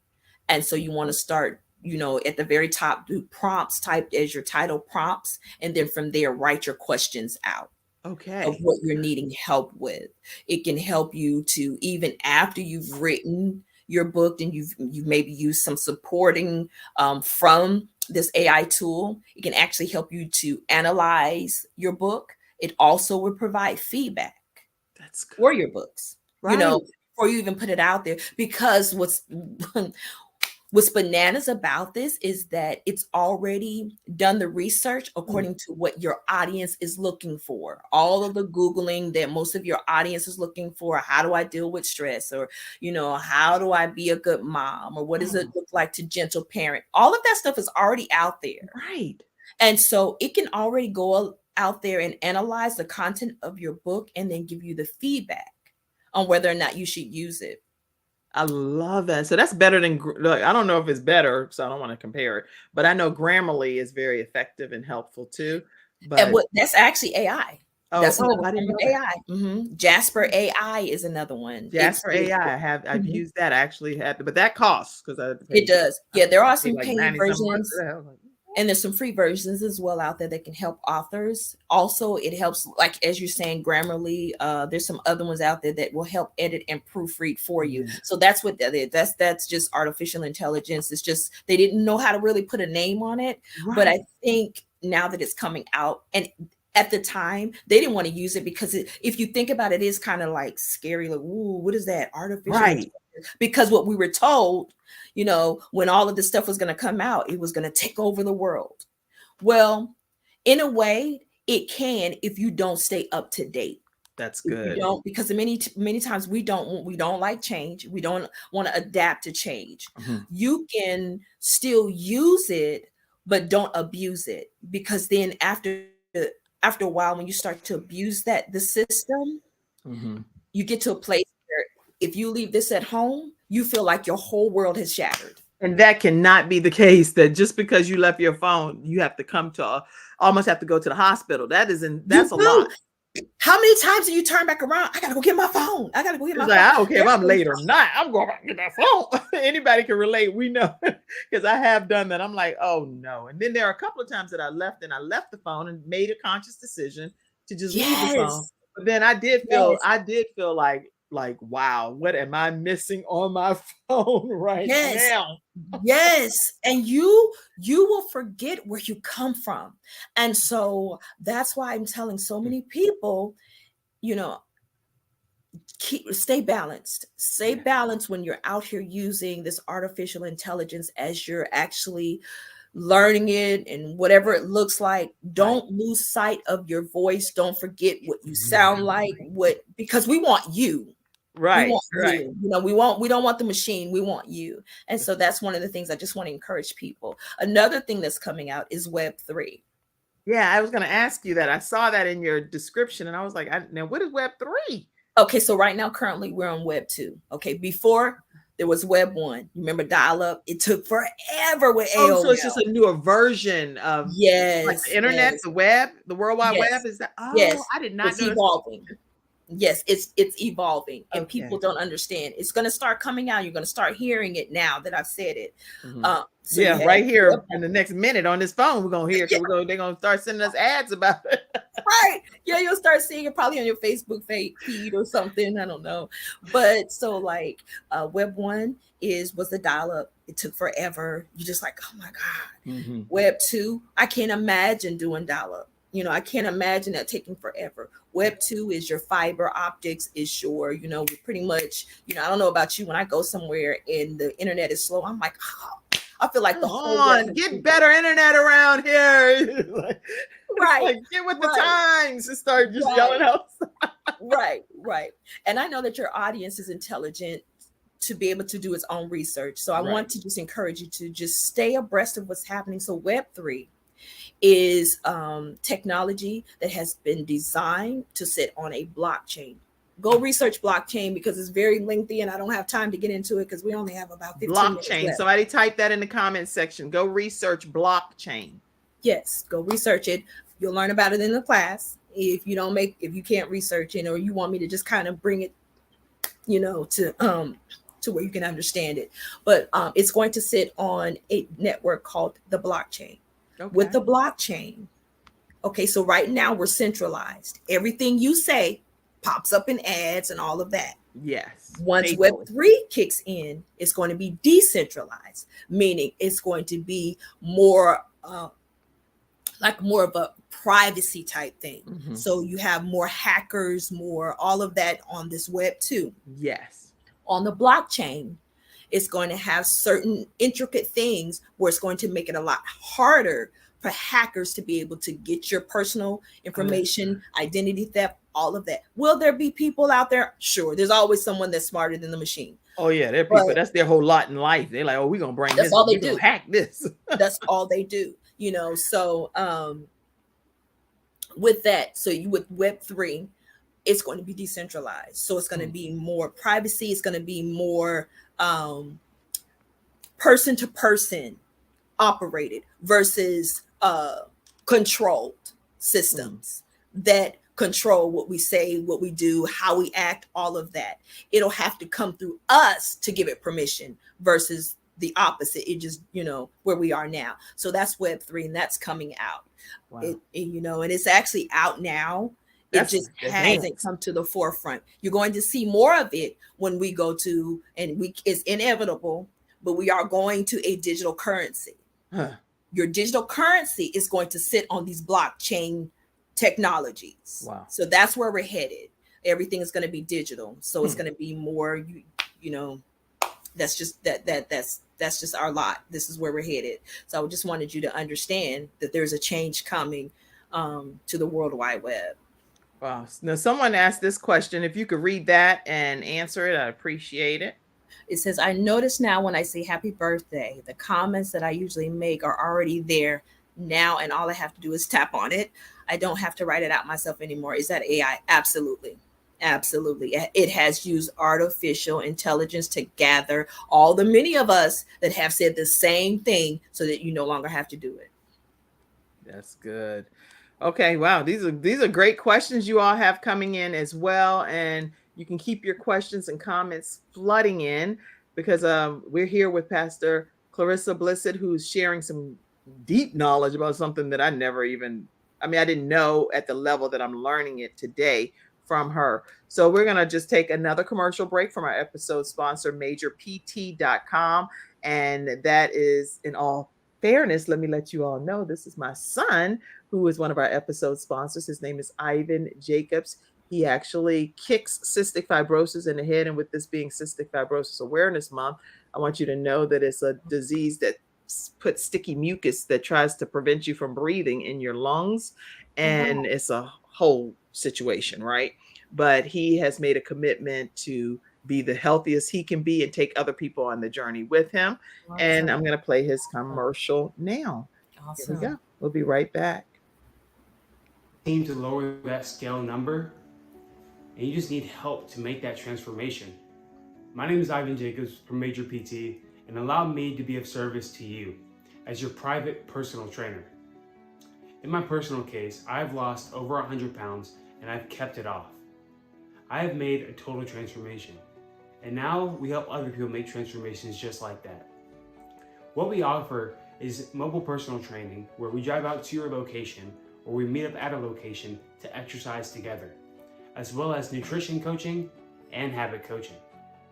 [SPEAKER 2] And so you want to start, at the very top, do prompts typed as your title prompts. And then from there, write your questions out. Of what you're needing help with. It can help you to, even after you've written your book and you've maybe used some supporting from this AI tool, it can actually help you to analyze your book. It also will provide feedback for your books, before you even put it out there. Because what's bananas about this is that it's already done the research according to what your audience is looking for. All of the Googling that most of your audience is looking for. How do I deal with stress? Or, how do I be a good mom? Or what does it look like to gentle parent? All of that stuff is already out there.
[SPEAKER 1] Right.
[SPEAKER 2] And so it can already go out there and analyze the content of your book and then give you the feedback on whether or not you should use it.
[SPEAKER 1] I love that. So that's better than, I don't know if it's better, so I don't want to compare it, but I know Grammarly is very effective and helpful too. But
[SPEAKER 2] that's actually AI. That's
[SPEAKER 1] I didn't know
[SPEAKER 2] AI. Jasper AI is another one.
[SPEAKER 1] Jasper AI. I've used that. I actually had, but that costs because
[SPEAKER 2] it does. Yeah, there are some paid versions. And there's some free versions as well out there that can help authors. Also, it helps, like, as you're saying, Grammarly, there's some other ones out there that will help edit and proofread for you. So that's what that is. That's just artificial intelligence. It's just, they didn't know how to really put a name on it. But I think now that it's coming out, and at the time, they didn't want to use it because if you think about it, it is kind of like scary. Like, ooh, what is that? Artificial intelligence. Because what we were told, when all of this stuff was going to come out, it was going to take over the world. Well, in a way, it can if you don't stay up to date.
[SPEAKER 1] That's good.
[SPEAKER 2] Because many times we don't like change. We don't want to adapt to change. You can still use it, but don't abuse it, because then after a while, when you start to abuse the system, you get to a place where if you leave this at home, you feel like your whole world has shattered.
[SPEAKER 1] And that cannot be the case, that just because you left your phone, you have to almost have to go to the hospital. That's a lot.
[SPEAKER 2] How many times do you turn back around? I got to go get my phone. I don't
[SPEAKER 1] care if I'm late or not. I'm going to get that phone. Anybody can relate. We know, because I have done that. I'm like, oh no. And then there are a couple of times that I left the phone and made a conscious decision to just leave the phone. But then I did feel like, wow, what am I missing on my phone now?
[SPEAKER 2] Yes. And you will forget where you come from. And so that's why I'm telling so many people, stay balanced. Stay balanced when you're out here using this artificial intelligence as you're actually learning it and whatever it looks like. Don't lose sight of your voice. Don't forget what you sound like, because we want you.
[SPEAKER 1] Right.
[SPEAKER 2] You. We don't want the machine. We want you. And so that's one of the things I just want to encourage people. Another thing that's coming out is Web3.
[SPEAKER 1] Yeah, I was going to ask you that. I saw that in your description and I was like, now what is Web3?
[SPEAKER 2] Okay, so right now, currently we're on Web 2. Okay, before there was Web 1. You remember dial-up? It took forever with AOL.
[SPEAKER 1] So it's just a newer version of like the internet, the web, the World Wide Web. Is that? Oh, I did not know.
[SPEAKER 2] It's evolving. Yes, it's evolving, and people don't understand. It's going to start coming out. You're going to start hearing it now that I've said it.
[SPEAKER 1] Right here in the next minute on this phone, we're going to hear it. They're going to start sending us ads about it.
[SPEAKER 2] Right. Yeah, you'll start seeing it probably on your Facebook feed or something. I don't know. But so like Web 1 was the dial-up. It took forever. You're just like, oh my God. Web 2, I can't imagine doing dial-up. I can't imagine that taking forever. Web 2 is your fiber optics, is your, pretty much, I don't know about you, when I go somewhere and the internet is slow, I'm like, oh, I feel like the whole world
[SPEAKER 1] get better internet around here.
[SPEAKER 2] Right.
[SPEAKER 1] Get with the times and start just yelling out.
[SPEAKER 2] Right. And I know that your audience is intelligent to be able to do its own research. So I want to just encourage you to just stay abreast of what's happening. So Web3 is technology that has been designed to sit on a blockchain. Go research blockchain because it's very lengthy and I don't have time to get into it because we only have about 15 minutes left.
[SPEAKER 1] Somebody type that in the comment section. Go research blockchain. Yes,
[SPEAKER 2] go research it. You'll learn about it in the class. If you can't research it, or you want me to just kind of bring it, to where you can understand it. But it's going to sit on a network called the blockchain. Okay. With the blockchain. Okay, so right now we're centralized. Everything you say pops up in ads and all of that.
[SPEAKER 1] Yes.
[SPEAKER 2] Once Web3 kicks in, it's going to be decentralized, meaning it's going to be more like more of a privacy type thing. Mm-hmm. So you have more hackers, more all of that on this Web 2.
[SPEAKER 1] Yes.
[SPEAKER 2] On the blockchain, it's going to have certain intricate things where it's going to make it a lot harder for hackers to be able to get your personal information, identity theft, all of that. Will there be people out there? Sure. There's always someone that's smarter than the machine.
[SPEAKER 1] Oh yeah, there are people. That's their whole lot in life. They're like, oh, we're gonna bring this.
[SPEAKER 2] That's all they do.
[SPEAKER 1] Hack this.
[SPEAKER 2] That's all they do. So with that, with Web3, it's going to be decentralized. So it's going to be more privacy. It's going to be more person to person operated versus controlled systems that control what we say, what we do, how we act, all of that. It'll have to come through us to give it permission versus the opposite. It just, where we are now. So that's Web3 and that's coming out. Wow. And it's actually out now. It just hasn't come to the forefront. You're going to see more of it when we go to, it's inevitable, but we are going to a digital currency. Huh. Your digital currency is going to sit on these blockchain technologies. Wow. So that's where we're headed. Everything is going to be digital. So it's going to be more, that's just that's just our lot. This is where we're headed. So I just wanted you to understand that there's a change coming to the World Wide Web.
[SPEAKER 1] Wow. Now, someone asked this question. If you could read that and answer it, I'd appreciate it.
[SPEAKER 2] It says, I notice now when I say happy birthday, the comments that I usually make are already there now, and all I have to do is tap on it. I don't have to write it out myself anymore. Is that AI? Absolutely. Absolutely. It has used artificial intelligence to gather all the many of us that have said the same thing so that you no longer have to do it.
[SPEAKER 1] That's good. Okay. Wow. These are great questions you all have coming in as well. And you can keep your questions and comments flooding in because we're here with Pastor Clarissa Blissett, who's sharing some deep knowledge about something that I didn't know at the level that I'm learning it today from her. So we're going to just take another commercial break from our episode sponsor, MajorPT.com. And that is, in all fairness, let me let you all know, this is my son, who is one of our episode sponsors. His name is Ivan Jacobs. He actually kicks cystic fibrosis in the head. And with this being Cystic Fibrosis Awareness Month, I want you to know that it's a disease that puts sticky mucus that tries to prevent you from breathing in your lungs. And it's a whole situation, right? But he has made a commitment to be the healthiest he can be and take other people on the journey with him. Awesome. And I'm going to play his commercial now. Awesome. Here we go. We'll be right back.
[SPEAKER 5] Aim to lower that scale number, and you just need help to make that transformation. My name is Ivan Jacobs from Major PT, and allow me to be of service to you as your private personal trainer. In my personal case, I've lost over 100 pounds and I've kept it off. I have made a total transformation, and now we help other people make transformations just like that. What we offer is mobile personal training where we drive out to your location or we meet up at a location to exercise together, as well as nutrition coaching and habit coaching.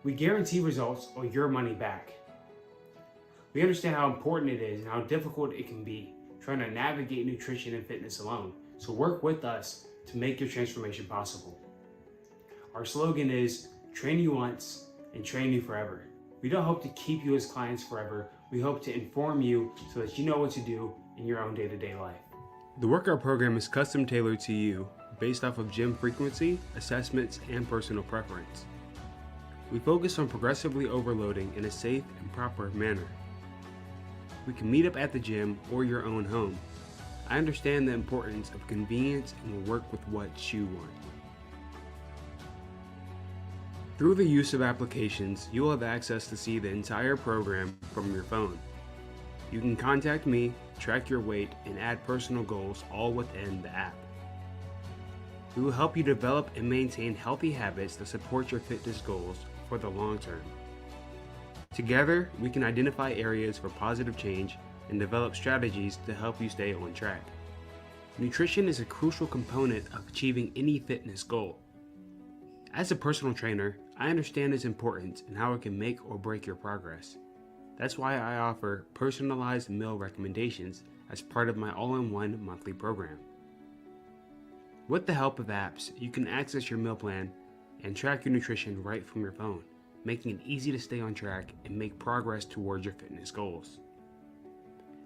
[SPEAKER 5] We guarantee results or your money back. We understand how important it is and how difficult it can be trying to navigate nutrition and fitness alone. So work with us to make your transformation possible. Our slogan is train you once and train you forever. We don't hope to keep you as clients forever. We hope to inform you so that you know what to do in your own day-to-day life. The workout program is custom tailored to you based off of gym frequency, assessments, and personal preference. We focus on progressively overloading in a safe and proper manner. We can meet up at the gym or your own home. I understand the importance of convenience and will work with what you want. Through the use of applications, you will have access to see the entire program from your phone. You can contact me, track your weight, and add personal goals all within the app. We will help you develop and maintain healthy habits that support your fitness goals for the long term. Together, we can identify areas for positive change and develop strategies to help you stay on track. Nutrition is a crucial component of achieving any fitness goal. As a personal trainer, I understand its importance and how it can make or break your progress. That's why I offer personalized meal recommendations as part of my all-in-one monthly program. With the help of apps, you can access your meal plan and track your nutrition right from your phone, making it easy to stay on track and make progress towards your fitness goals.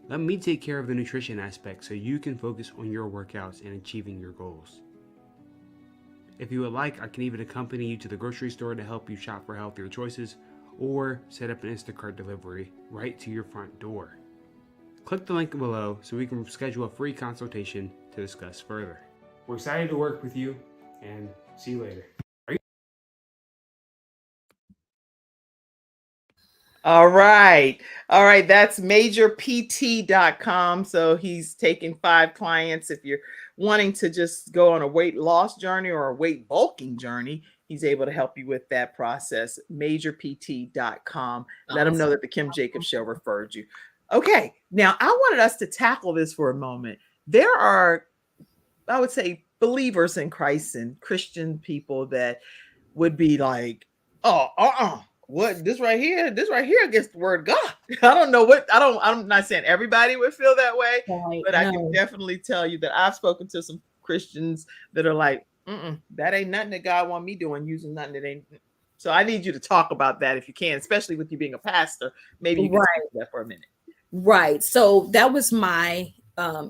[SPEAKER 5] Let me take care of the nutrition aspect so you can focus on your workouts and achieving your goals. If you would like, I can even accompany you to the grocery store to help you shop for healthier choices or set up an Instacart delivery right to your front door. Click the link below so we can schedule a free consultation to discuss further. We're excited to work with you and see you later.
[SPEAKER 1] All right. That's majorpt.com. So he's taking 5 clients. If you're wanting to just go on a weight loss journey or a weight bulking journey, he's able to help you with that process. majorpt.com. Let him know that the Kim Jacobs Show referred you. Okay. Now I wanted us to tackle this for a moment. There are, I would say, believers in Christ and Christian people that would be like, what this right here against the word God. I'm not saying everybody would feel that way, but I can definitely tell you that I've spoken to some Christians that are like, that ain't nothing that God want me doing, using nothing that ain't. So I need you to talk about that if you can, especially with you being a pastor. Maybe you can speak to that for a minute.
[SPEAKER 2] Right. So that was my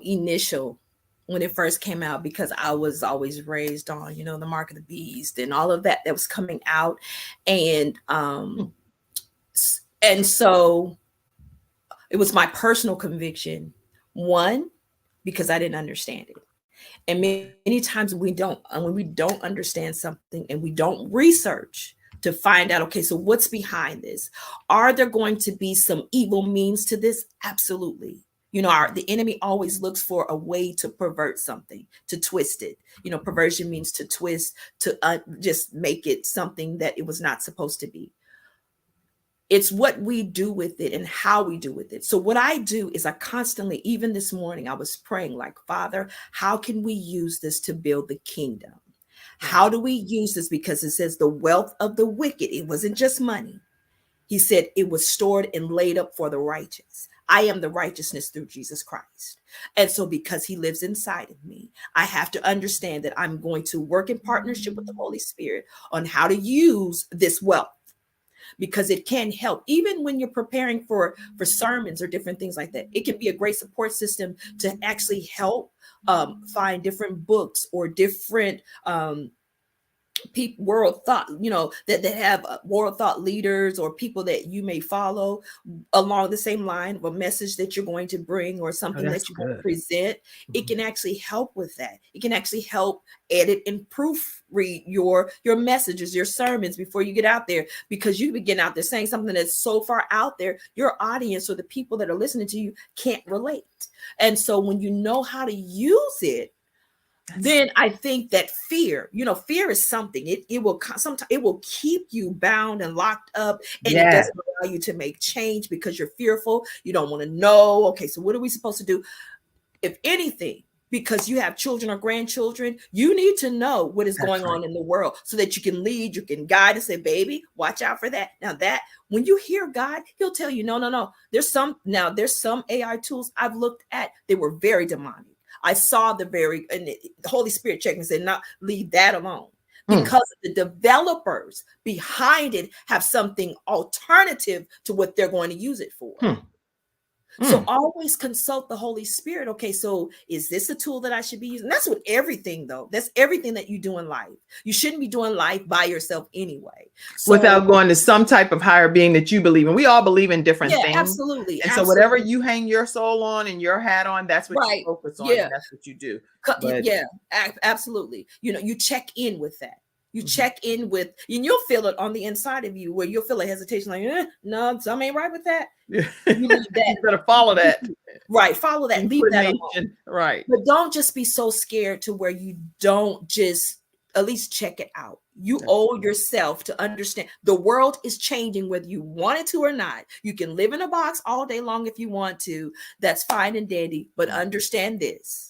[SPEAKER 2] initial when it first came out, because I was always raised on, the mark of the beast and all of that was coming out. And so it was my personal conviction, one, because I didn't understand it. And many times when we don't understand something and we don't research to find out, okay, so what's behind this? Are there going to be some evil means to this? Absolutely. The enemy always looks for a way to pervert something, to twist it. Perversion means to twist, to just make it something that it was not supposed to be. It's what we do with it and how we do with it. So what I do is I constantly, even this morning, I was praying like, Father, how can we use this to build the kingdom? How do we use this? Because it says the wealth of the wicked, it wasn't just money. He said it was stored and laid up for the righteous. I am the righteousness through Jesus Christ. And so because he lives inside of me, I have to understand that I'm going to work in partnership with the Holy Spirit on how to use this wealth, because it can help. Even when you're preparing for sermons or different things like that, it can be a great support system to actually help find different books or different world thought, that have world thought leaders or people that you may follow along the same line of a message that you're going to bring or something that you're going to present. It can actually help with that. It can actually help edit and proofread your messages, your sermons before you get out there, because you begin out there saying something that's so far out there, your audience or the people that are listening to you can't relate. And so when you know how to use it, then I think that fear is something, it will keep you bound and locked up, and it doesn't allow you to make change because you're fearful. You don't want to know, okay, so what are we supposed to do? If anything, because you have children or grandchildren, you need to know what is going on in the world so that you can lead, you can guide and say, baby, watch out for that. Now that when you hear God, he'll tell you, no. There's some AI tools I've looked at. They were very demonic. I saw the Holy Spirit checked me and said, "Not leave that alone." Because the developers behind it have something alternative to what they're going to use it for. So always consult the Holy Spirit. Okay, so is this a tool that I should be using? That's with everything, though. That's everything that you do in life. You shouldn't be doing life by yourself anyway. So,
[SPEAKER 1] without going to some type of higher being that you believe in. We all believe in different things.
[SPEAKER 2] Absolutely.
[SPEAKER 1] And so whatever you hang your soul on and your hat on, that's what you focus on. And that's what you do.
[SPEAKER 2] Absolutely. You check in with that. You check in with, and you'll feel it on the inside of you, where you'll feel a hesitation, like, no, something ain't right with that. You leave that.
[SPEAKER 1] You better follow that.
[SPEAKER 2] Right. Follow that. Leave that alone.
[SPEAKER 1] Right.
[SPEAKER 2] But don't just be so scared to where you don't just at least check it out. You owe yourself to understand the world is changing, whether you want it to or not. You can live in a box all day long if you want to. That's fine and dandy. But understand this.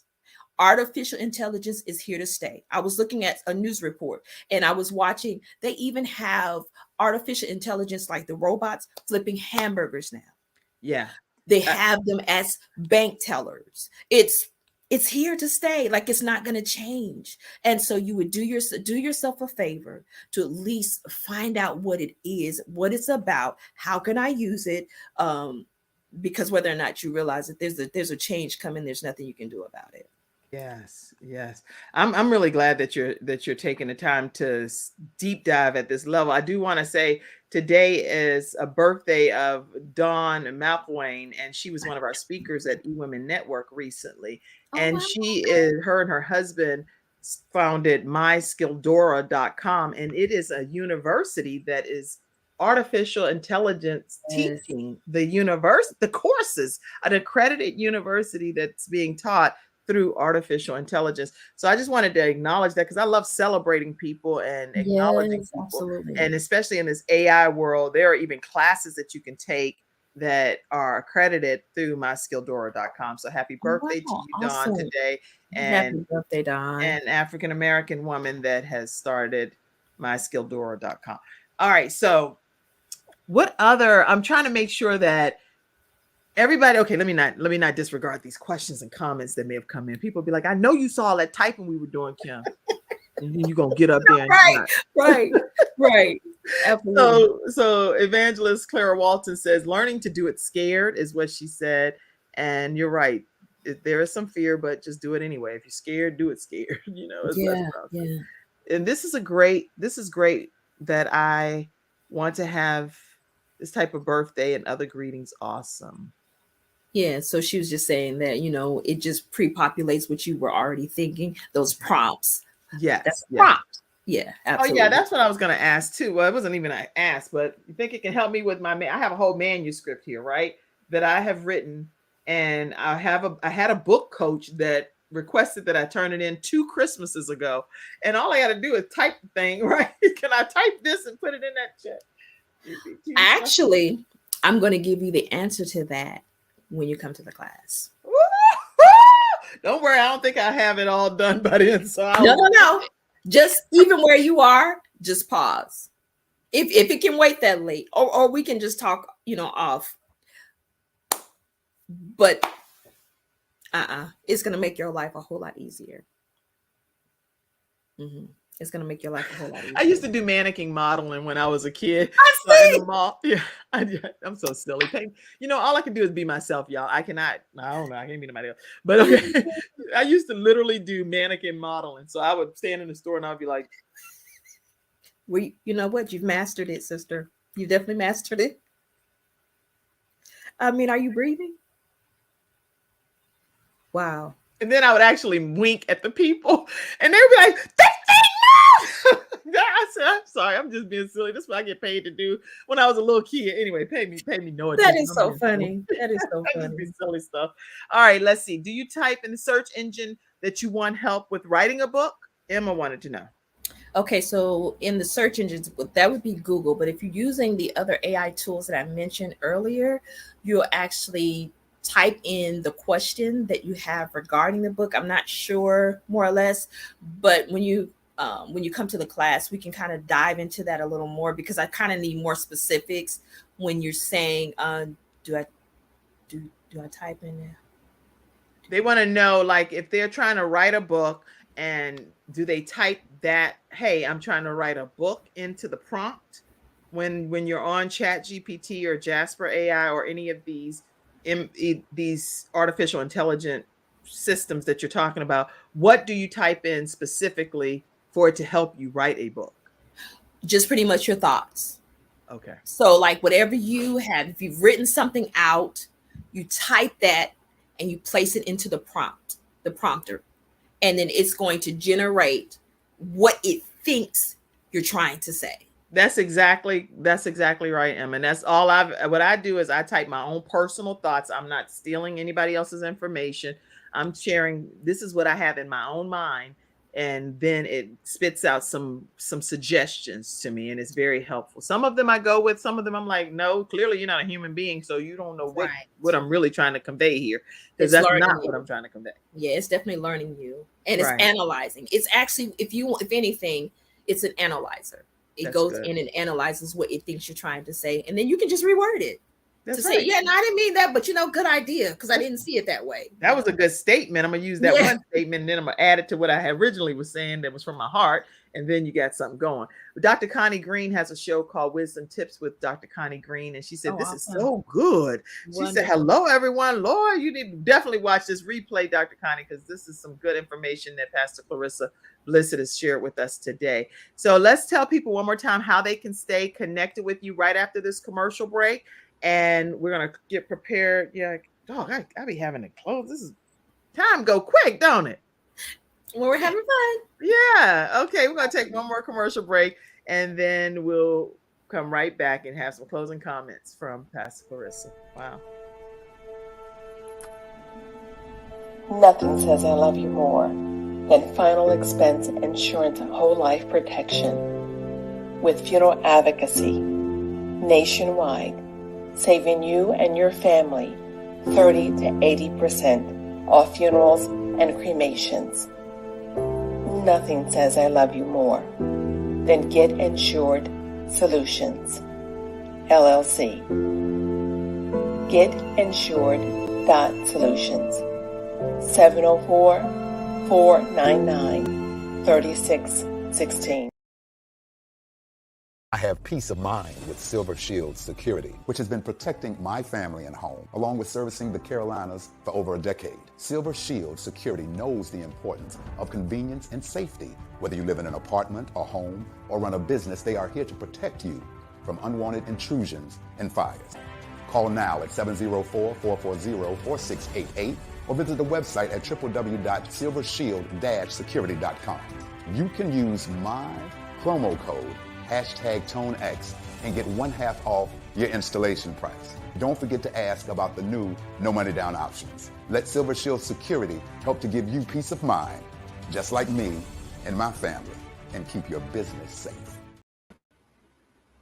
[SPEAKER 2] Artificial intelligence is here to stay. I was looking at a news report and I was watching, they even have artificial intelligence like the robots flipping hamburgers now.
[SPEAKER 1] Yeah.
[SPEAKER 2] They have them as bank tellers. It's here to stay. Like, it's not going to change. And so you would do yourself a favor to at least find out what it is, what it's about. How can I use it? Because whether or not you realize that there's a change coming, there's nothing you can do about it.
[SPEAKER 1] Yes. I'm really glad that you're taking the time to deep dive at this level. I do want to say today is a birthday of Dawn McElwain, and she was one of our speakers at eWomen Network recently. And her and her husband founded myskilldora.com, and it is a university that is artificial intelligence teaching. The courses, an accredited university that's being taught through artificial intelligence. So I just wanted to acknowledge that, because I love celebrating people and acknowledging people. Absolutely. And especially in this AI world, there are even classes that you can take that are accredited through myskilldora.com. So happy birthday to you, Dawn, today. And
[SPEAKER 2] happy birthday, Dawn.
[SPEAKER 1] An African-American woman that has started myskilldora.com. All right. So what other, I'm trying to make sure that everybody, okay, let me not disregard these questions and comments that may have come in. People be like, I know you saw all that typing we were doing, Kim. And then you're going to get up there. And
[SPEAKER 2] Right. Absolutely.
[SPEAKER 1] So Evangelist Clara Walton says, learning to do it scared is what she said. And you're right. There is some fear, but just do it anyway. If you're scared, do it scared. And this is great that I want to have this type of birthday and other greetings. Awesome.
[SPEAKER 2] Yeah, so she was just saying that, it just pre-populates what you were already thinking, those prompts.
[SPEAKER 1] Yes.
[SPEAKER 2] That's prompt. Yeah, absolutely.
[SPEAKER 1] Oh, yeah, that's what I was going to ask too. Well, it wasn't even an ask, but you think it can help me with I have a whole manuscript here, right, that I have written, and I had a book coach that requested that I turn it in 2 Christmases ago, and all I got to do is type the thing, right? Can I type this and put it in that chat?
[SPEAKER 2] Actually, I'm going to give you the answer to that when you come to the class.
[SPEAKER 1] Don't worry, I don't think I have it all done by then. So
[SPEAKER 2] No. Just even where you are, just pause. If it can wait that late, or we can just talk, off. But it's going to make your life a whole lot easier. It's going to make your life a whole lot easier.
[SPEAKER 1] I used to do mannequin modeling when I was a kid.
[SPEAKER 2] I see.
[SPEAKER 1] In the mall. Yeah, I'm so silly. All I can do is be myself, y'all. I don't know. I can't be nobody else. But okay, I used to literally do mannequin modeling. So I would stand in the store and I'd be like,
[SPEAKER 2] you know what? You've mastered it, sister. You definitely mastered it. I mean, are you breathing? Wow.
[SPEAKER 1] And then I would actually wink at the people and they would be like, I said, I'm sorry, I'm just being silly. This is what I get paid to do when I was a little kid. Anyway, pay me no attention.
[SPEAKER 2] That is so funny. That is so funny.
[SPEAKER 1] Just silly stuff. All right, let's see. Do you type in the search engine that you want help with writing a book? Emma wanted to know.
[SPEAKER 2] Okay, so in the search engines, that would be Google. But if you're using the other AI tools that I mentioned earlier, you'll actually type in the question that you have regarding the book. I'm not sure, more or less, but when you come to the class, we can kind of dive into that a little more, because I kind of need more specifics when you're saying, do I type in there?
[SPEAKER 1] They want to know, like, if they're trying to write a book, and do they type that, hey, I'm trying to write a book, into the prompt when you're on Chat GPT or Jasper AI or any of these these artificial intelligent systems that you're talking about? What do you type in specifically for it to help you write a book?
[SPEAKER 2] Just pretty much your thoughts.
[SPEAKER 1] Okay.
[SPEAKER 2] So like whatever you have, if you've written something out, you type that and you place it into the prompter, and then it's going to generate what it thinks you're trying to say.
[SPEAKER 1] That's exactly right, Emma. And that's all what I do is I type my own personal thoughts. I'm not stealing anybody else's information. I'm sharing, this is what I have in my own mind. And then it spits out some suggestions to me, and it's very helpful. Some of them I go with, some of them I'm like, no, clearly you're not a human being, so you don't know what I'm really trying to convey here, because that's not what I'm trying to convey.
[SPEAKER 2] Yeah, it's definitely learning you, and it's analyzing. It's actually, if anything, it's an analyzer. It goes in and analyzes what it thinks you're trying to say, and then you can just reword it. Say, yeah, no, I didn't mean that, but good idea, because I didn't see it that way.
[SPEAKER 1] That was a good statement. I'm gonna use that one statement, and then I'm gonna add it to what I originally was saying that was from my heart, and then you got something going. But Dr. Connie Green has a show called Wisdom Tips with Dr. Connie Green, and she said, this is so good. She said, hello, everyone. Lord, you need to definitely watch this replay, Dr. Connie, because this is some good information that Pastor Clarissa Blissett has shared with us today. So let's tell people one more time how they can stay connected with you right after this commercial break. And we're going to get prepared. Yeah. Dog, I be having to close. This is time go quick, don't it?
[SPEAKER 2] When we're having fun.
[SPEAKER 1] Yeah. Okay. We're going to take one more commercial break, and then we'll come right back and have some closing comments from Pastor Clarissa. Wow.
[SPEAKER 6] Nothing says I love you more than final expense insurance whole life protection with funeral advocacy nationwide, saving you and your family 30 to 80% off funerals and cremations. Nothing says I love you more than Getinsured.solutions, LLC. Getinsured.solutions, 704-499-3616.
[SPEAKER 7] I have peace of mind with Silver Shield Security, which has been protecting my family and home, along with servicing the Carolinas for over a decade. Silver Shield Security knows the importance of convenience and safety. Whether you live in an apartment, a home, or run a business, they are here to protect you from unwanted intrusions and fires. Call now at 704-440-4688 or visit the website at www.silvershield-security.com. You can use my promo code #ToneX and get 1/2 off your installation price. Don't forget to ask about the new no money down options. Let Silver Shield Security help to give you peace of mind, just like me and my family, and keep your business safe.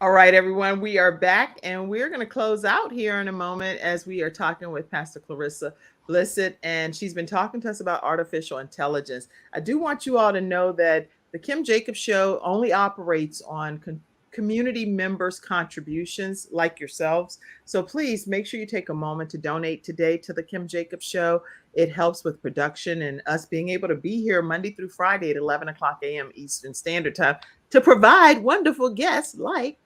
[SPEAKER 1] All right, everyone, we are back, and we're going to close out here in a moment as we are talking with Pastor Clarissa Blissett, and she's been talking to us about artificial intelligence. I do want you all to know that the Kim Jacobs Show only operates on community members' contributions like yourselves. So please make sure you take a moment to donate today to the Kim Jacobs Show. It helps with production and us being able to be here Monday through Friday at 11 o'clock a.m. Eastern Standard Time to provide wonderful guests like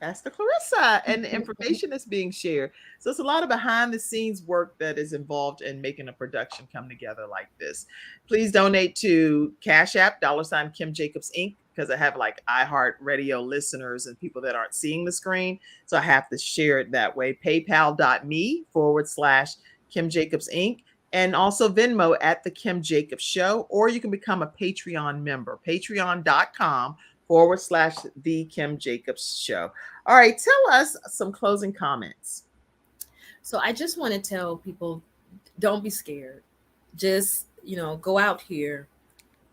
[SPEAKER 1] Pastor Clarissa, and the information that's being shared. So it's a lot of behind the scenes work that is involved in making a production come together like this. Please donate to Cash App, $ Kim Jacobs Inc., because I have like iHeart Radio listeners and people that aren't seeing the screen. So I have to share it that way. PayPal.me/Kim Jacobs Inc. And also Venmo at The Kim Jacobs Show, or you can become a Patreon member, patreon.com/The Kim Jacobs Show. All right, tell us some closing comments.
[SPEAKER 2] So I just want to tell people, don't be scared. Just, go out here,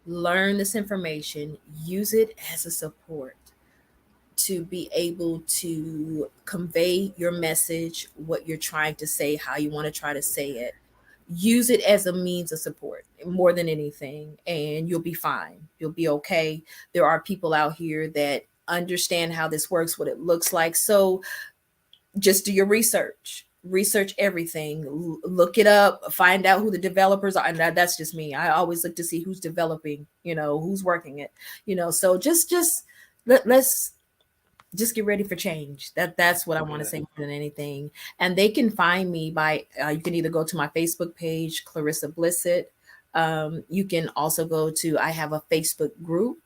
[SPEAKER 2] learn this information, use it as a support to be able to convey your message, what you're trying to say, how you want to try to say it. Use it as a means of support more than anything, and you'll be fine. You'll be okay. There are people out here that understand how this works, what it looks like. So just do your research research everything, look it up, find out who the developers are. And that's just me. I always look to see who's developing, who's working it, so let's just get ready for change. That's what I want to say more than anything. And they can find me by, you can either go to my Facebook page, Clarissa Blissett. You can also I have a Facebook group.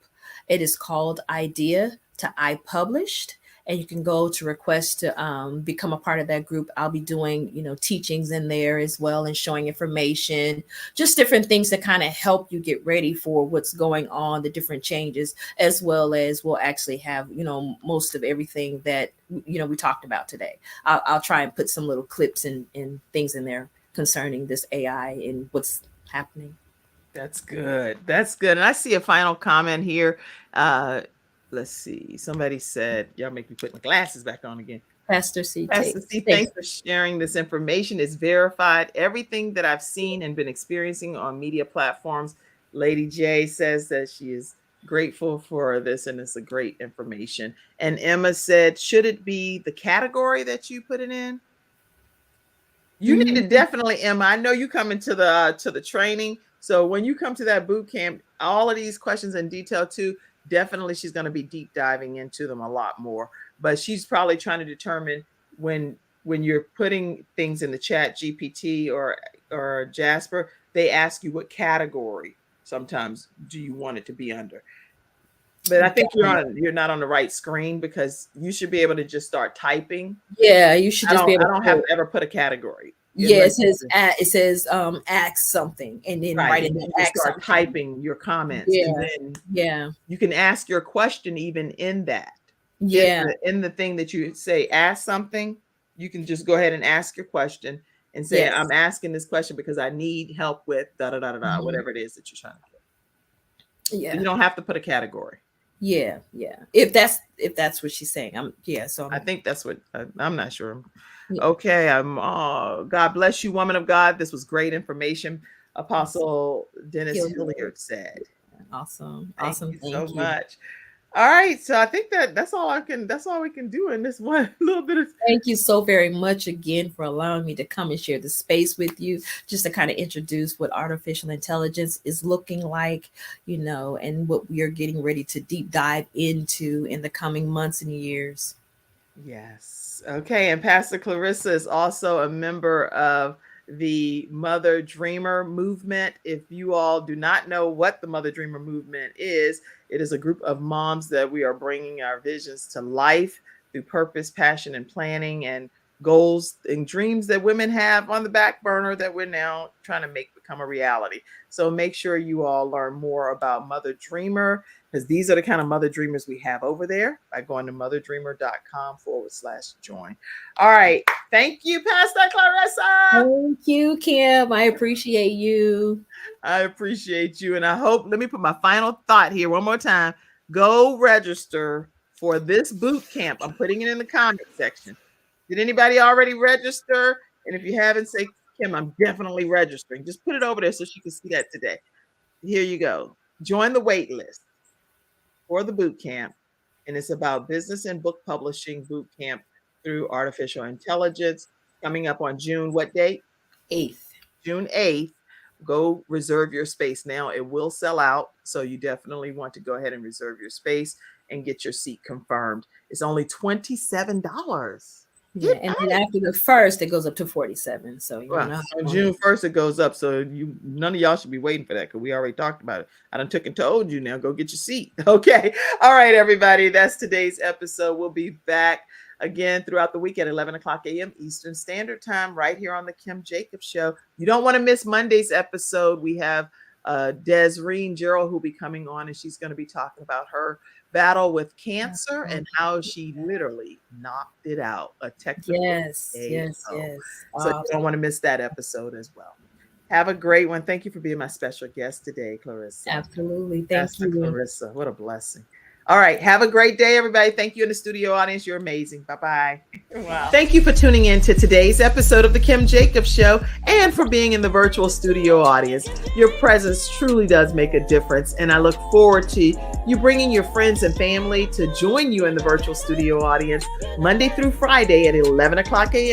[SPEAKER 2] It is called Idea to I Published. And you can go to request to become a part of that group. I'll be doing, teachings in there as well and showing information, just different things that kind of help you get ready for what's going on, the different changes, as well as we'll actually have, most of everything that, we talked about today. I'll try and put some little clips and things in there concerning this AI and what's happening.
[SPEAKER 1] That's good. That's good. And I see a final comment here. Let's see. Somebody said, y'all make me put my glasses back on again.
[SPEAKER 2] Pastor C.
[SPEAKER 1] Thanks for sharing this information. It's verified. Everything that I've seen and been experiencing on media platforms. Lady J says that she is grateful for this and it's a great information. And Emma said, should it be the category that you put it in? You need to definitely, Emma, I know you come into the training. So when you come to that boot camp, all of these questions in detail too, definitely she's going to be deep diving into them a lot more. But she's probably trying to determine when you're putting things in the chat, GPT or Jasper, they ask you what category sometimes do you want it to be under. But I think you're not on the right screen because you should be able to just start typing.
[SPEAKER 2] Yeah, you should just be able
[SPEAKER 1] I don't have to ever put a category.
[SPEAKER 2] Yeah, it says ask something and then write it.
[SPEAKER 1] Start typing your comments.
[SPEAKER 2] Yeah.
[SPEAKER 1] And then you can ask your question even in that.
[SPEAKER 2] Yeah.
[SPEAKER 1] In the thing that you say, ask something, you can just go ahead and ask your question and say, I'm asking this question because I need help with whatever it is that you're trying to do. Yeah. You don't have to put a category.
[SPEAKER 2] Yeah. If that's what she's saying. I think that's what
[SPEAKER 1] I'm not sure. Okay, God bless you, woman of God. This was great information. Apostle Dennis Hilliard said.
[SPEAKER 2] Awesome.
[SPEAKER 1] Thank you so much. All right, so I think that's all we can do in this one little bit of.
[SPEAKER 2] Thank you so very much again for allowing me to come and share the space with you, just to kind of introduce what artificial intelligence is looking like, and what we are getting ready to deep dive into in the coming months and years.
[SPEAKER 1] Yes. Okay. And Pastor Clarissa is also a member of the Mother Dreamer movement. If you all do not know what the Mother Dreamer movement is, it is a group of moms that we are bringing our visions to life through purpose, passion, and planning, and goals and dreams that women have on the back burner that we're now trying to make become a reality. So make sure you all learn more about Mother Dreamer, because these are the kind of mother dreamers we have over there by going to motherdreamer.com/join. All right. Thank you, Pastor Clarissa.
[SPEAKER 2] Thank you, Kim. I appreciate you.
[SPEAKER 1] I appreciate you. And I hope, let me put my final thought here one more time. Go register for this boot camp. I'm putting it in the comment section. Did anybody already register? And if you haven't, say, Kim, I'm definitely registering. Just put it over there so she can see that today. Here you go. Join the wait list for the boot camp. And it's about business and book publishing boot camp through artificial intelligence, coming up on June, what date?
[SPEAKER 2] 8th.
[SPEAKER 1] June 8th. Go reserve your space now. It will sell out. So you definitely want to go ahead and reserve your space and get your seat confirmed. It's only $27.
[SPEAKER 2] Yeah, and then after the 1st, it goes up to 47. So
[SPEAKER 1] on June 1st, it goes up. So none of y'all should be waiting for that because we already talked about it. I done took and told you now. Go get your seat. Okay. All right, everybody. That's today's episode. We'll be back again throughout the week at 11 o'clock a.m. Eastern Standard Time right here on the Kim Jacobs Show. You don't want to miss Monday's episode. We have Desireen Gerald who'll be coming on, and she's going to be talking about her battle with cancer and how she literally knocked it out. A technical
[SPEAKER 2] yes.
[SPEAKER 1] So you don't want to miss that episode as well. Have a great one. Thank you for being my special guest today, Clarissa.
[SPEAKER 2] Absolutely. Thank you,
[SPEAKER 1] Clarissa. What a blessing. All right. Have a great day, everybody. Thank you in the studio audience. You're amazing. Bye-bye. Wow. Thank you for tuning in to today's episode of the Kim Jacobs Show and for being in the virtual studio audience. Your presence truly does make a difference. And I look forward to you bringing your friends and family to join you in the virtual studio audience Monday through Friday at 11 o'clock a.m.